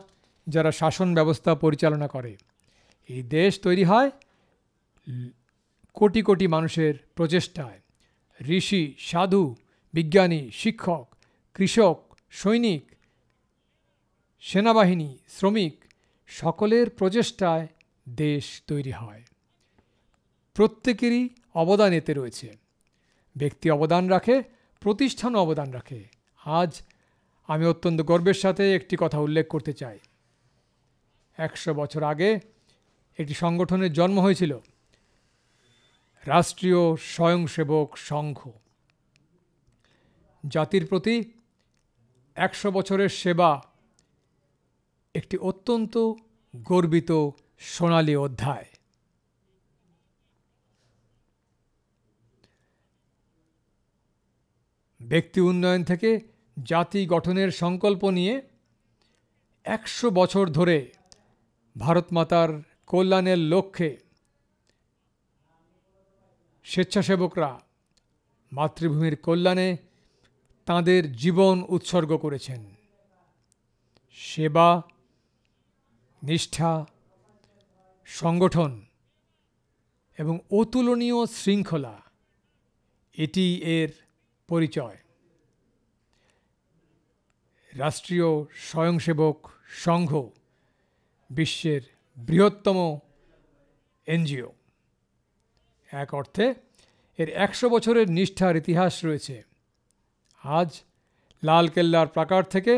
যারা শাসন ব্যবস্থা পরিচালনা করে। এই দেশ তৈরি হয় কোটি কোটি মানুষের প্রচেষ্টায়। ঋষি, সাধু, বিজ্ঞানী, শিক্ষক, কৃষক, সৈনিক, সেনাবাহিনী, শ্রমিক সকলের প্রচেষ্টায় দেশ তৈরি হয়। প্রত্যেকেরই অবদান এতে রয়েছে। ব্যক্তি অবদান রাখে, প্রতিষ্ঠান অবদান রাখে। আজ আমি অত্যন্ত গর্বের সাথে একটি কথা উল্লেখ করতে চাই। 100 বছর আগে একটি সংগঠনের জন্ম হয়েছিল, রাষ্ট্রীয় স্বয়ংসেবক সংঘ। জাতির প্রতি 100 বছরের সেবা একটি অত্যন্ত গর্বিত সোনালী অধ্যায়। ব্যক্তি উন্নয়ন থেকে জাতি গঠনের সংকল্প নিয়ে 100 বছর ধরে ভারত মাতার কল্যাণের লক্ষ্যে স্বেচ্ছাসেবকরা মাতৃভূমির কল্যাণে তাঁদের জীবন উৎসর্গ করেছেন। সেবা, নিষ্ঠা, সংগঠন এবং অতুলনীয় শৃঙ্খলা, এটি এর পরিচয়। রাষ্ট্রীয় স্বয়ংসেবক সংঘ বিশ্বের বৃহত্তম এনজিও। এক অর্থে এর 100 বছরের নিষ্ঠার ইতিহাস রয়েছে। আজ লালকেল্লার প্রাকার থেকে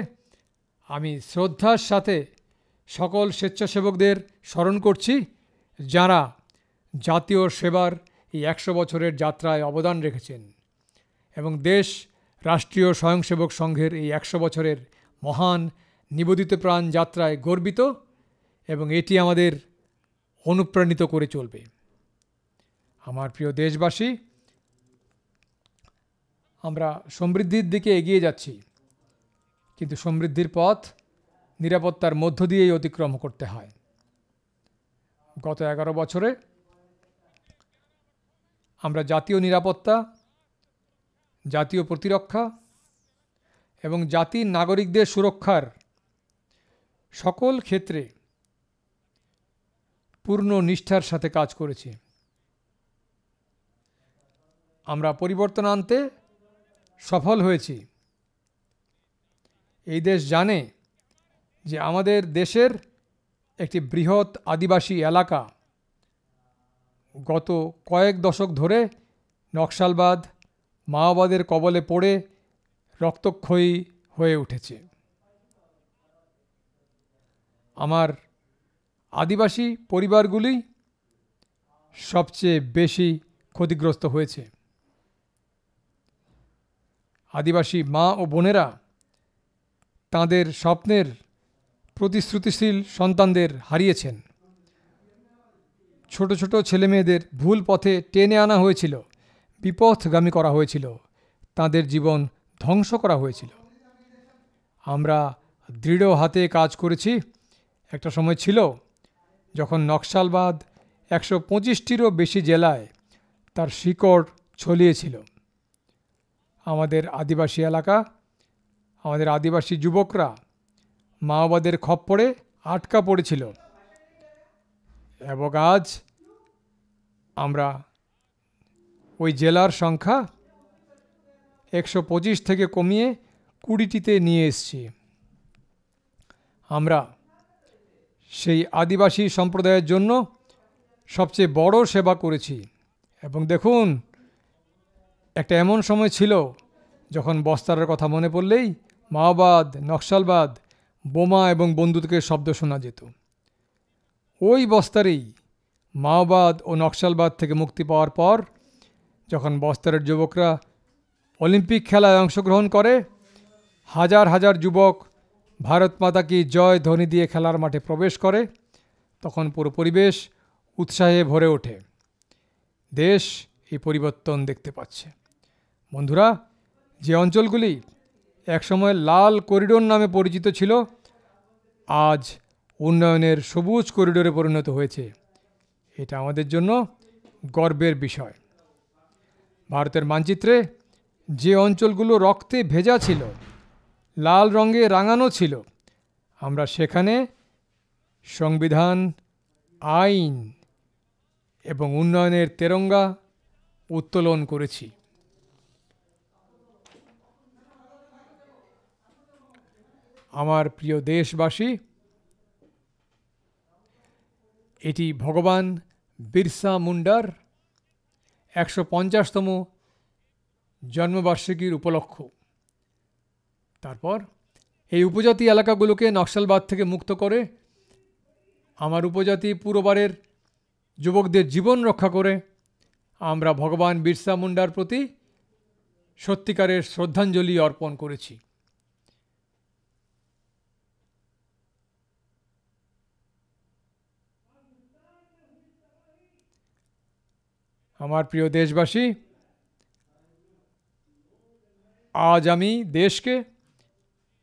আমি শ্রদ্ধার সাথে সকল স্বেচ্ছাসেবকদের স্মরণ করছি, যাঁরা জাতীয় সেবার এই 100 বছরের যাত্রায় অবদান রেখেছেন এবং দেশ রাষ্ট্রীয় স্বয়ংসেবক সংঘের এই 100 বছরের মহান নিবেদিত প্রাণ যাত্রায় গর্বিত, এবং এটি আমাদের অনুপ্রাণিত করে চলবে। আমার প্রিয় দেশবাসী, আমরা সমৃদ্ধির দিকে এগিয়ে যাচ্ছি, কিন্তু সমৃদ্ধির পথ নিরাপত্তার মধ্য দিয়েই অতিক্রম করতে হয়। গত 11 বছরে আমরা জাতীয় নিরাপত্তা, জাতীয় প্রতিরক্ষা এবং জাতির নাগরিকদের সুরক্ষার সকল ক্ষেত্রে পূর্ণ নিষ্ঠার সাথে কাজ করেছি। আমরা পরিবর্তন আনতে সফল হয়েছি। এই দেশ জানে যে আমাদের দেশের একটি বৃহৎ আদিবাসী এলাকা গত কয়েক দশক ধরে নকশালবাদ, মাওবাদের কবলে পড়ে রক্তক্ষয়ী হয়ে উঠেছে। আমার আদিবাসী পরিবারগুলি সবচেয়ে বেশি ক্ষতিগ্রস্ত হয়েছে। আদিবাসী মা ও বোনেরা তাঁদের স্বপ্নের প্রতিশ্রুতিশীল সন্তানদের হারিয়েছেন। ছোট ছোট ছেলেমেয়েদের ভুল পথে টেনে আনা হয়েছিল, বিপথগামী করা হয়েছিল, তাদের জীবন ধ্বংস করা হয়েছিল। আমরা দৃঢ় হাতে কাজ করেছি। একটা সময় ছিল যখন নকশালবাদ 125টিরও বেশি জেলায় তার শিকড় ছড়িয়েছিল। আমাদের আদিবাসী এলাকা, আমাদের আদিবাসী যুবকরা মাওবাদের খপ্পরে আটকা পড়েছিল, এবং আজ আমরা ওই জেলার সংখ্যা 125 থেকে কমিয়ে 20টিতে নিয়ে এসেছি। আমরা সেই আদিবাসী সম্প্রদায়ের জন্য সবচেয়ে বড় সেবা করেছি। এবং দেখুন, একটা এমন সময় ছিল যখন বস্তারের কথা মনে পড়লেই মাওবাদ, নকশালবাদ, বোমা এবং বন্দুকের শব্দ শোনা যেত। ওই বস্তারেই মাওবাদ ও নকশালবাদ থেকে মুক্তি পাওয়ার পর যখন বস্তারের যুবকরা অলিম্পিক খেলায় অংশগ্রহণ করে, হাজার হাজার যুবক ভারত মাতা কি জয় ধ্বনি দিয়ে খেলার মাঠে প্রবেশ করে, তখন পুরো পরিবেশ উৎসাহে ভরে ওঠে। দেশ এই পরিবর্তন দেখতে পাচ্ছে। বন্ধুরা, যে অঞ্চলগুলি একসময় লাল করিডোর নামে পরিচিত ছিল, আজ উন্নয়নের সবুজ করিডোরে পরিণত হয়েছে। এটা আমাদের জন্য গর্বের বিষয়। ভারতের মানচিত্রে যে অঞ্চলগুলো রক্তে ভেজা ছিল, লাল রঙে রাঙানো ছিল, আমরা সেখানে সংবিধান, আইন এবং উন্নয়নের তেরঙ্গা উত্তোলন করেছি। আমার প্রিয় দেশবাসী, এটি ভগবান বিরসা মুন্ডার 150তম জন্মবার্ষিকীর উপলক্ষ। তারপর এই উপজাতি এলাকাগুলোকে নকশালবাদ থেকে মুক্ত করে আমার উপজাতি পুরবারের যুবকদের জীবন রক্ষা করে আমরা ভগবান বিরসা মুন্ডার প্রতি সত্যিকারের শ্রদ্ধাঞ্জলি অর্পণ করেছি। আমার প্রিয় দেশবাসী, আজ আমি দেশকে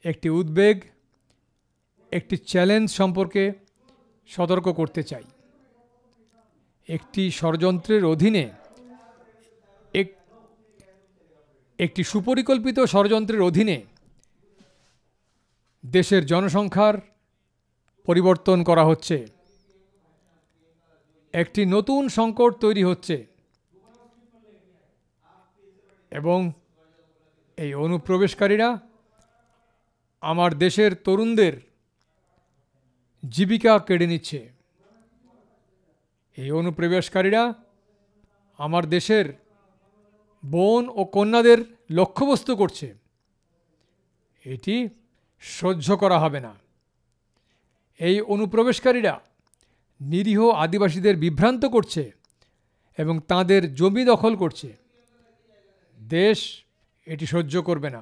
একটি উদ্বেগ, একটি চ্যালেঞ্জ সম্পর্কে সতর্ক করতে চাই। একটি ষড়যন্ত্রের অধীনে, একটি সুপরিকল্পিত ষড়যন্ত্রের অধীনে দেশের জনসংখ্যার পরিবর্তন করা হচ্ছে। একটি নতুন সংকট তৈরি হচ্ছে এবং এই অনুপ্রবেশকারীরা আমার দেশের তরুণদের জীবিকা কেড়ে নিচ্ছে। এই অনুপ্রবেশকারীরা আমার দেশের বোন ও কন্যাদের লক্ষ্যবস্তু করছে। এটি সহ্য করা হবে না। এই অনুপ্রবেশকারীরা নিরীহ আদিবাসীদের বিভ্রান্ত করছে এবং তাদের জমি দখল করছে। দেশ এটি সহ্য করবে না।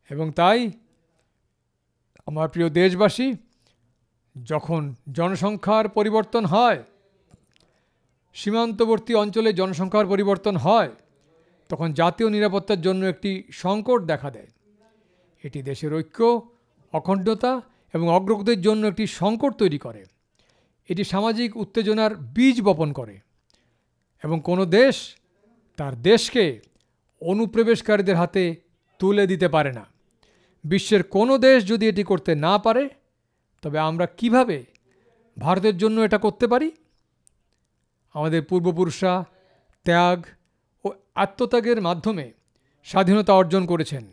এবং তাই আমার প্রিয় দেশবাসী, যখন জনসংখ্যার পরিবর্তন হয়, সীমান্তবর্তী অঞ্চলে জনসংখ্যার পরিবর্তন হয়, তখন জাতীয় নিরাপত্তার জন্য একটি সংকট দেখা দেয়। এটি দেশের ঐক্য, অখণ্ডতা এবং অগ্রগতির জন্য একটি সংকট তৈরি করে। এটি সামাজিক উত্তেজনার বীজ বপন করে এবং কোনো দেশ তার দেশকে অনুপ্রবেশকারীদের হাতে তুলে দিতে পারে না। বিশ্বের কোনো দেশ যদি এটি করতে না পারে, তবে আমরা কিভাবে ভারতের জন্য এটা করতে পারি? আমাদের পূর্বপুরুষরা ত্যাগ ও আত্মত্যাগের মাধ্যমে স্বাধীনতা অর্জন করেছেন।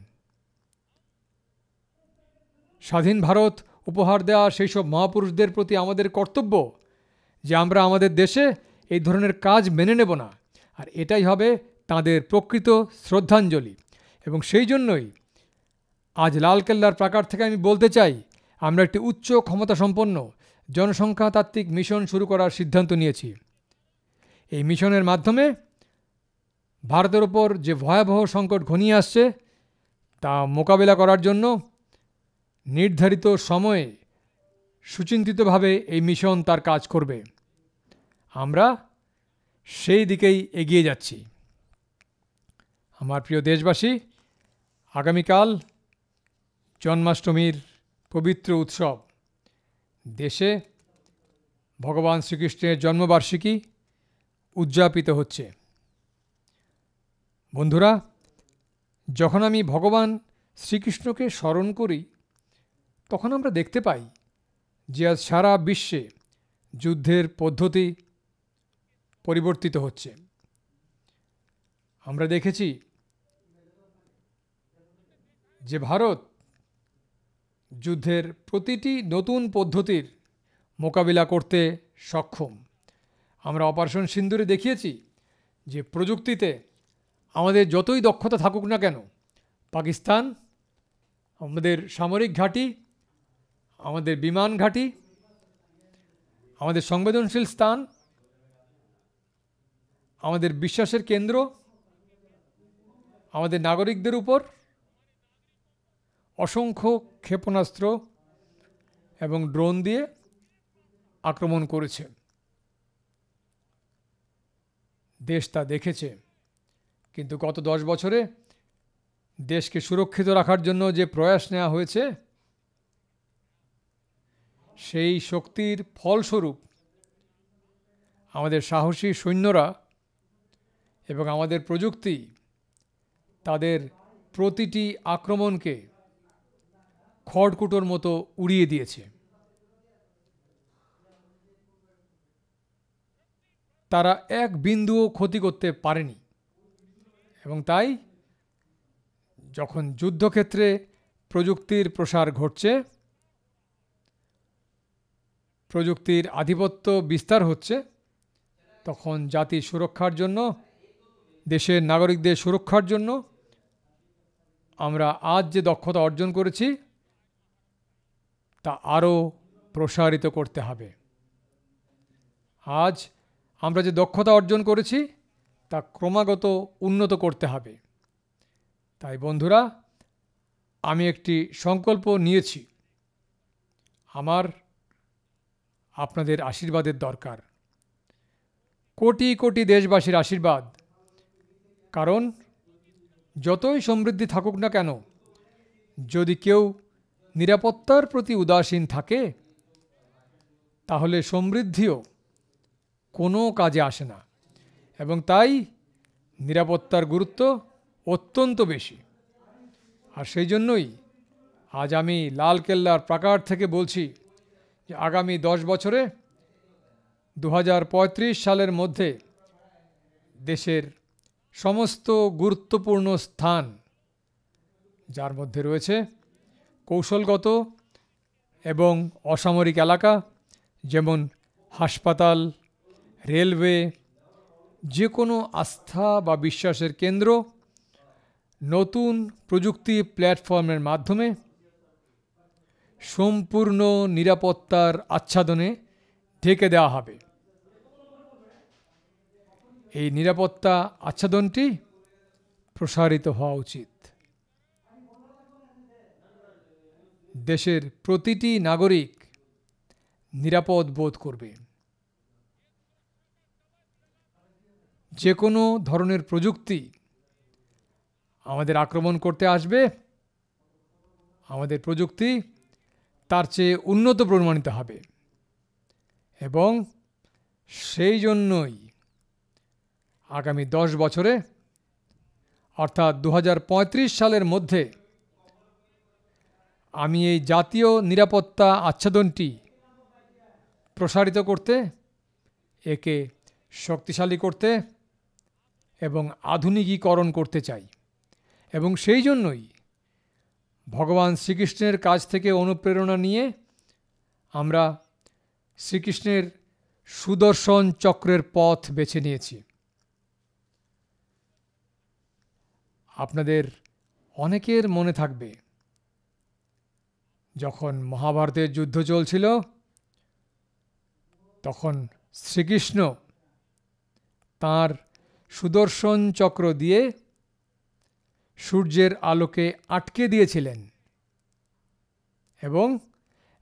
স্বাধীন ভারত উপহার দেওয়া সেই সব মহাপুরুষদের প্রতি আমাদের কর্তব্য যে আমরা আমাদের দেশে এই ধরনের কাজ মেনে নেব না, আর এটাই হবে তাদের প্রকৃত শ্রদ্ধাঞ্জলি। এবং সেই জন্যই আজ লালকেল্লার প্রাকার থেকে আমি বলতে চাই, আমরা একটি উচ্চ ক্ষমতাসম্পন্ন জনসংখ্যাতাত্ত্বিক মিশন শুরু করার সিদ্ধান্ত নিয়েছি। এই মিশনের মাধ্যমে ভারতের ওপর যে ভয়াবহ সংকট ঘনিয়ে আসছে তা মোকাবিলা করার জন্য নির্ধারিত সময়ে সুচিন্তিতভাবে এই মিশন তার কাজ করবে। আমরা সেই দিকেই এগিয়ে যাচ্ছি। আমার প্রিয় দেশবাসী, আগামীকাল জন্মাষ্টমীর পবিত্র উৎসব। দেশে ভগবান শ্রীকৃষ্ণের জন্মবার্ষিকী উদযাপিত হচ্ছে। বন্ধুরা, যখন আমি ভগবান শ্রীকৃষ্ণকে স্মরণ করি, তখন আমরা দেখতে পাই যে আজ সারা বিশ্বে যুদ্ধের পদ্ধতি, পরিবর্তিত হচ্ছে। আমরা দেখেছি যে ভারত যুদ্ধের প্রতিটি নতুন পদ্ধতির মোকাবিলা করতে সক্ষম। আমরা অপারেশন সিন্দুরে দেখিয়েছি যে প্রযুক্তিতে আমাদের যতই দক্ষতা থাকুক না কেন, পাকিস্তান আমাদের সামরিক ঘাঁটি, আমাদের বিমান ঘাঁটি, আমাদের সংবেদনশীল স্থান, আমাদের বিশ্বাসের কেন্দ্র, আমাদের নাগরিকদের উপর অসংখ্য ক্ষেপণাস্ত্র এবং ড্রোন দিয়ে আক্রমণ করেছে। দেশ তা দেখেছে, কিন্তু গত 10 বছরে দেশকে সুরক্ষিত রাখার জন্য যে প্রয়াস নেওয়া হয়েছে, সেই শক্তির ফলস্বরূপ আমাদের সাহসী সৈন্যরা এবং আমাদের প্রযুক্তি তাদের প্রতিটি আক্রমণকে খড়কুটোর মতো উড়িয়ে দিয়েছে। তারা এক বিন্দুও ক্ষতি করতে পারেনি। এবং তাই যখন যুদ্ধক্ষেত্রে প্রযুক্তির প্রসার ঘটছে, প্রযুক্তির আধিপত্য বিস্তার হচ্ছে, তখন জাতির সুরক্ষার জন্য, দেশের নাগরিকদের সুরক্ষার জন্য আমরা আজ যে দক্ষতা অর্জন করেছি তা আরও প্রসারিত করতে হবে। আজ আমরা যে দক্ষতা অর্জন করেছি তা ক্রমাগত উন্নত করতে হবে। তাই বন্ধুরা, আমি একটি সংকল্প নিয়েছি। আমার আপনাদের আশীর্বাদের দরকার, কোটি কোটি দেশবাসীর আশীর্বাদ। কারণ যতই সমৃদ্ধি থাকুক না কেন, যদি কেউ নিরাপত্তার প্রতি উদাসীন থাকে, তাহলে সমৃদ্ধিও কোনো কাজে আসে না। এবং তাই নিরাপত্তার গুরুত্ব অত্যন্ত বেশি। আর সেই জন্যই আজ আমি লালকেল্লার প্রাকার থেকে বলছি যে আগামী 10 বছরে 2035 সালের মধ্যে দেশের সমস্ত গুরুত্বপূর্ণ স্থান, যার মধ্যে রয়েছে কৌশলগত এবং অসামরিক এলাকা, যেমন হাসপাতাল, রেলওয়ে, যে কোনো আস্থা বা বিশ্বাসের কেন্দ্র, নতুন প্রযুক্তি প্ল্যাটফর্মের মাধ্যমে সম্পূর্ণ নিরাপত্তার আচ্ছাদনে ঢেকে দেওয়া হবে। এই নিরাপত্তা আচ্ছাদনটি প্রসারিত হওয়া উচিত। দেশের প্রতিটি নাগরিক নিরাপদ বোধ করবে। যে কোনো ধরনের প্রযুক্তি আমাদের আক্রমণ করতে আসবে, আমাদের প্রযুক্তি তার চেয়ে উন্নত প্রমাণিত হবে। এবং সেই জন্যই আগামী 10 বছরে, অর্থাৎ 2035 সালের মধ্যে, আমি এই জাতীয় নিরাপত্তা আচ্ছাদনটি প্রসারিত করতে, একে শক্তিশালী করতে এবং আধুনিকীকরণ করতে চাই। এবং সেই জন্যই ভগবান শ্রীকৃষ্ণের কাছ থেকে অনুপ্রেরণা নিয়ে আমরা শ্রীকৃষ্ণের সুদর্শন চক্রের পথ বেছে নিয়েছি। আপনাদের অনেকের মনে থাকবে, যখন মহাভারতের যুদ্ধ চলছিল, তখন শ্রীকৃষ্ণ তাঁর সুদর্শন চক্র দিয়ে সূর্যের আলোকে আটকে দিয়েছিলেন এবং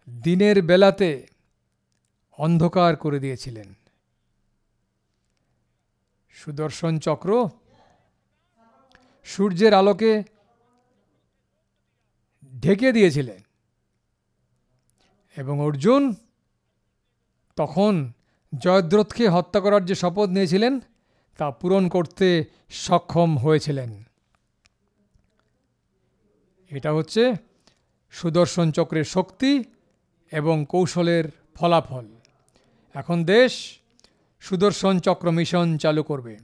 দিনের বেলাতে অন্ধকার করে দিয়েছিলেন। সুদর্শন চক্র সূর্যের আলোকে ঢেকে দিয়েছিলেন এবং অর্জুন তখন জয়দ্রথকে হত্যা করার যে শপথ নিয়েছিলেন তা পূরণ করতে সক্ষম হয়েছিলেন। এটা হচ্ছে সুদর্শন চক্রের শক্তি এবং কৌশলের ফলাফল। এখন দেশ সুদর্শন চক্র মিশন চালু করবে।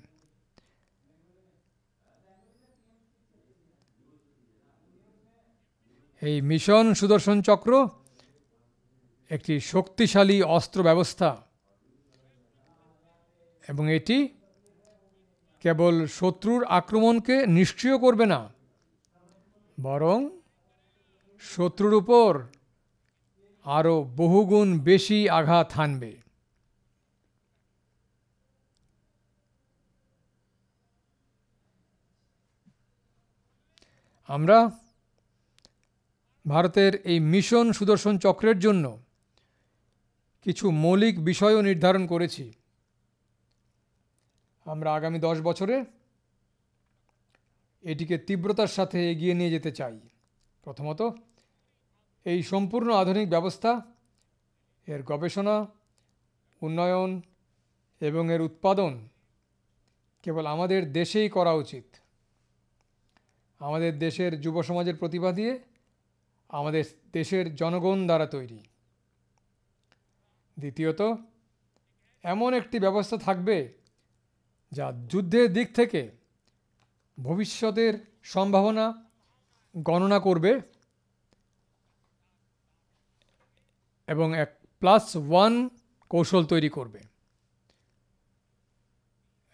এই মিশন সুদর্শন চক্র একটি শক্তিশালী অস্ত্র ব্যবস্থা এবং এটি কেবল শত্রুর আক্রমণকে নিষ্ক্রিয় করবে না, বরং শত্রুর উপর আরও বহুগুণ বেশি আঘাত হানবে। আমরা ভারতের এই মিশন সুদর্শন চক্রের জন্য কিছু মৌলিক বিষয়ও নির্ধারণ করেছি। আমরা আগামী 10 বছরে এটিকে তীব্রতার সাথে এগিয়ে নিয়ে যেতে চাই। প্রথমত, এই সম্পূর্ণ আধুনিক ব্যবস্থা, এর গবেষণা, উন্নয়ন এবং এর উৎপাদন কেবল আমাদের দেশেই করা উচিত। আমাদের দেশের যুব সমাজের প্রতিভা দিয়ে, আমাদের দেশের জনগণ দ্বারা তৈরি। দ্বিতীয়ত, এমন একটি ব্যবস্থা থাকবে যা যুদ্ধের দিক থেকে ভবিষ্যতের সম্ভাবনা গণনা করবে এবং এক +1 কৌশল তৈরি করবে।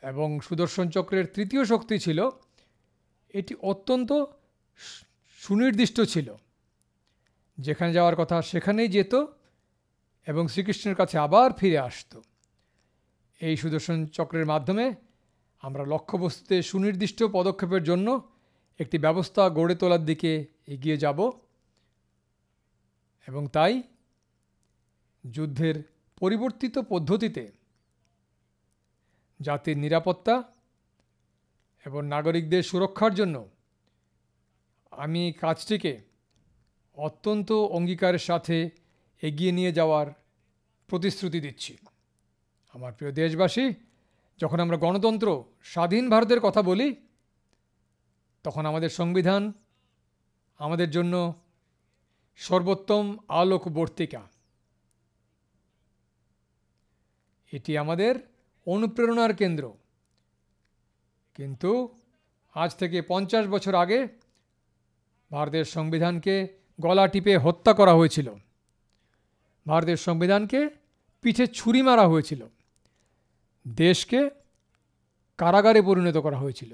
এবং সুদর্শন চক্রের তৃতীয় শক্তি ছিল, এটি অত্যন্ত সুনির্দিষ্ট ছিল। যেখানে যাওয়ার কথা সেখানেই যেত এবং শ্রীকৃষ্ণের কাছে আবার ফিরে আসত। এই সুদর্শন চক্রের মাধ্যমে আমরা লক্ষ্যবস্তুতে সুনির্দিষ্ট পদক্ষেপের জন্য একটি ব্যবস্থা গড়ে তোলার দিকে এগিয়ে যাব এবং তাই যুদ্ধের পরিবর্তিত পদ্ধতিতে জাতির নিরাপত্তা এবং নাগরিকদের সুরক্ষার জন্য আমি কাজটিকে অত্যন্ত অঙ্গীকারের সাথে এগিয়ে নিয়ে যাওয়ার প্রতিশ্রুতি দিচ্ছি। আমার প্রিয় দেশবাসী, যখন আমরা গণতন্ত্র, স্বাধীন ভারতের কথা বলি, তখন আমাদের সংবিধান আমাদের জন্য সর্বোত্তম আলোকবর্তিকা। এটি আমাদের অনুপ্রেরণার কেন্দ্র। কিন্তু আজ থেকে 50 বছর আগে ভারতের সংবিধানকে গলা টিপে হত্যা করা হয়েছিল। ভারতের সংবিধানকে পিঠে ছুরি মারা হয়েছিল। দেশকে কারাগারে পরিণত করা হয়েছিল।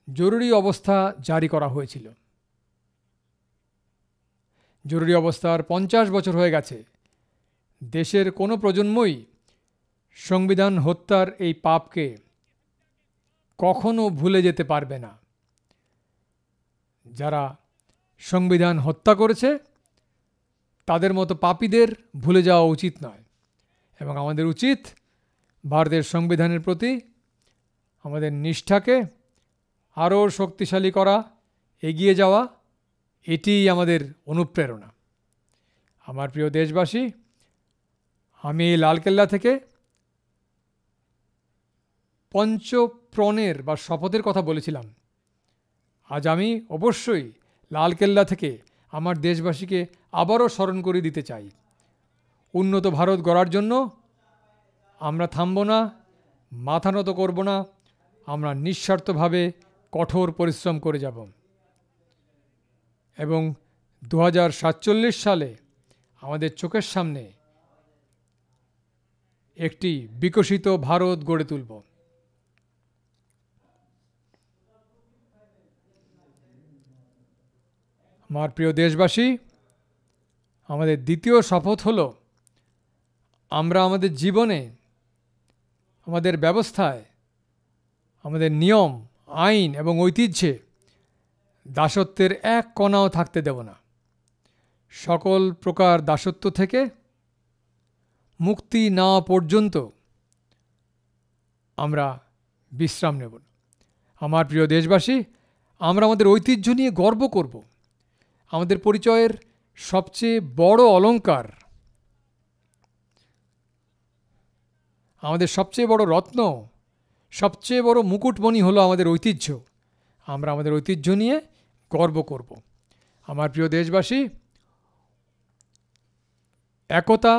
জরুরি অবস্থা জারি করা হয়েছিল। জরুরি অবস্থার 50 বছর হয়ে গেছে। দেশের কোনো প্রজন্মই সংবিধান হত্যার এই পাপকে কখনো ভুলে যেতে পারবে না। যারা সংবিধান হত্যা করেছে তাদের মতো পাপীদের ভুলে যাওয়া উচিত নয় এবং আমাদের উচিত ভারতের সংবিধানের প্রতি আমাদের নিষ্ঠাকে আরও শক্তিশালী করা, এগিয়ে যাওয়া। এটিই আমাদের অনুপ্রেরণা। আমার প্রিয় দেশবাসী, আমি লালকেল্লা থেকে পঞ্চপ্রণের বা শপথের কথা বলেছিলাম। আজ আমি অবশ্যই লালকেল্লা থেকে আমার দেশবাসীকে আবারও স্মরণ করে দিতে চাই। উন্নত ভারত গড়ার জন্য আমরা থামব না, মাথা নত করব না। আমরা নিঃস্বার্থভাবে কঠোর পরিশ্রম করে যাব এবং 2047 সালে আমাদের চোখের সামনে একটি বিকশিত ভারত গড়ে তুলব। আমার প্রিয় দেশবাসী, আমাদের দ্বিতীয় শপথ হলো, আমরা আমাদের জীবনে, আমাদের ব্যবস্থায়, আমাদের নিয়ম, আইন এবং ঐতিহ্যে দাসত্বের এক কণাও থাকতে দেব না। সকল প্রকার দাসত্ব থেকে মুক্তি না পর্যন্ত আমরা বিশ্রাম নেব না। আমার প্রিয় দেশবাসী, আমরা আমাদের ঐতিহ্য নিয়ে গর্ব করব। আমাদের পরিচয়ের সবচেয়ে বড় অলংকার, আমাদের সবচেয়ে বড় রত্ন, সবচেয়ে বড় মুকুটমণি হলো আমাদের ঐতিহ্য। আমরা আমাদের ঐতিহ্য নিয়ে গর্ব করব। আমার প্রিয় দেশবাসী, একতা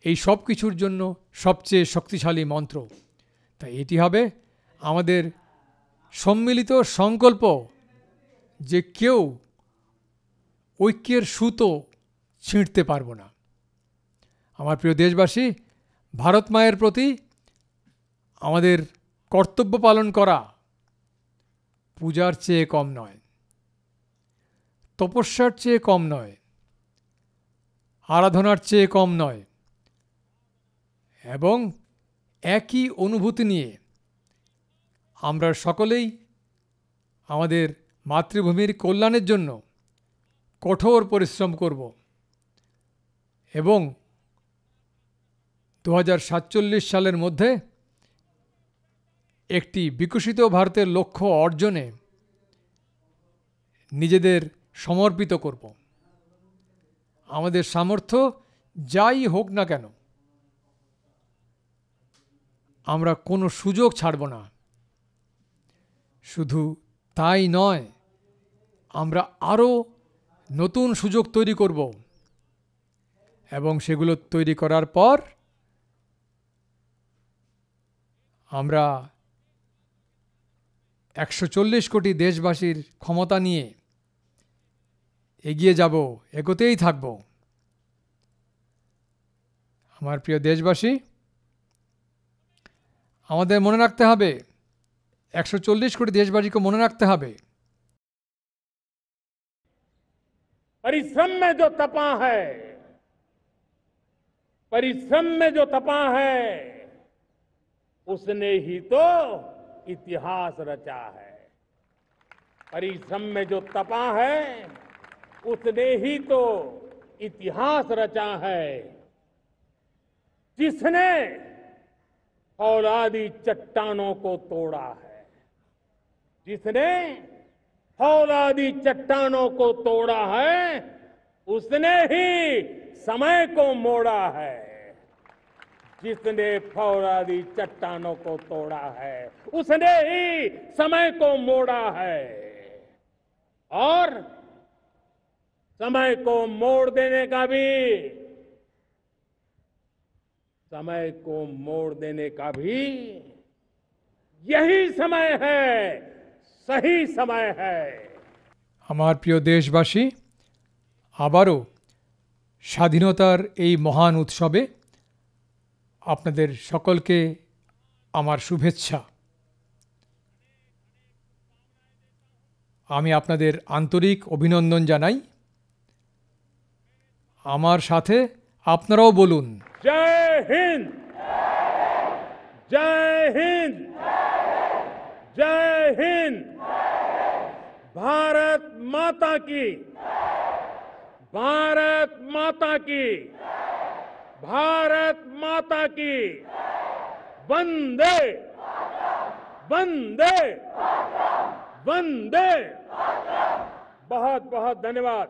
এই সব কিছুর জন্য সবচেয়ে শক্তিশালী মন্ত্র। তাই এটি হবে আমাদের সম্মিলিত সংকল্প যে কেউ ঐক্যের সুতো ছিঁড়তে পারব না। আমার প্রিয় দেশবাসী, ভারত মায়ের প্রতি আমাদের কর্তব্য পালন করা পূজার চেয়ে কম নয়, তপস্যার চেয়ে কম নয়, আরাধনার চেয়ে কম নয়, এবং একই অনুভূতি নিয়ে আমরা সকলেই আমাদের মাতৃভূমির কল্যাণের জন্য কঠোর পরিশ্রম করব এবং 2047 সালের মধ্যে একটি বিকশিত ভারতের লক্ষ্য অর্জনে নিজেদের সমর্পিত করব। আমাদের সামর্থ্য যাই হোক না কেন, আমরা কোনো সুযোগ ছাড়ব না। শুধু তাই নয়, আমরা আরও নতুন সুযোগ তৈরি করব এবং সেগুলো তৈরি করার পর আমরা 140 কোটি দেশবাসীর ক্ষমতা নিয়ে এগিয়ে যাব, এগোতেই থাকব। আমার প্রিয় দেশবাসী, আমাদের মনে রাখতে হবে, 140 কোটি দেশবাসীকে মনে রাখতে হবে, परिश्रम में जो तपा है, परिश्रम में जो तपा है, उसने ही तो इतिहास रचा है। परिश्रम में जो तपा है, उसने ही तो इतिहास रचा है। जिसने फौलादी चट्टानों को तोड़ा है, जिसने फौलादी चट्टानों को तोड़ा है, उसने ही समय को मोड़ा है। जिसने फौलादी चट्टानों को तोड़ा है, उसने ही समय को मोड़ा है। और समय को मोड़ देने का भी, समय को मोड़ देने का भी यही समय है, सही समय है। আমার প্রিয় দেশবাসী, আবারও স্বাধীনতার এই মহান উৎসবে আপনাদের সকলকে আমার শুভেচ্ছা। আমি আপনাদের আন্তরিক অভিনন্দন জানাই। আমার সাথে আপনারাও বলুন, जय हिंद, जय हिंद, जय हिंद। भारत माता की, भारत माता की, भारत माता की। वंदे वंदे वंदे। बहुत बहुत धन्यवाद।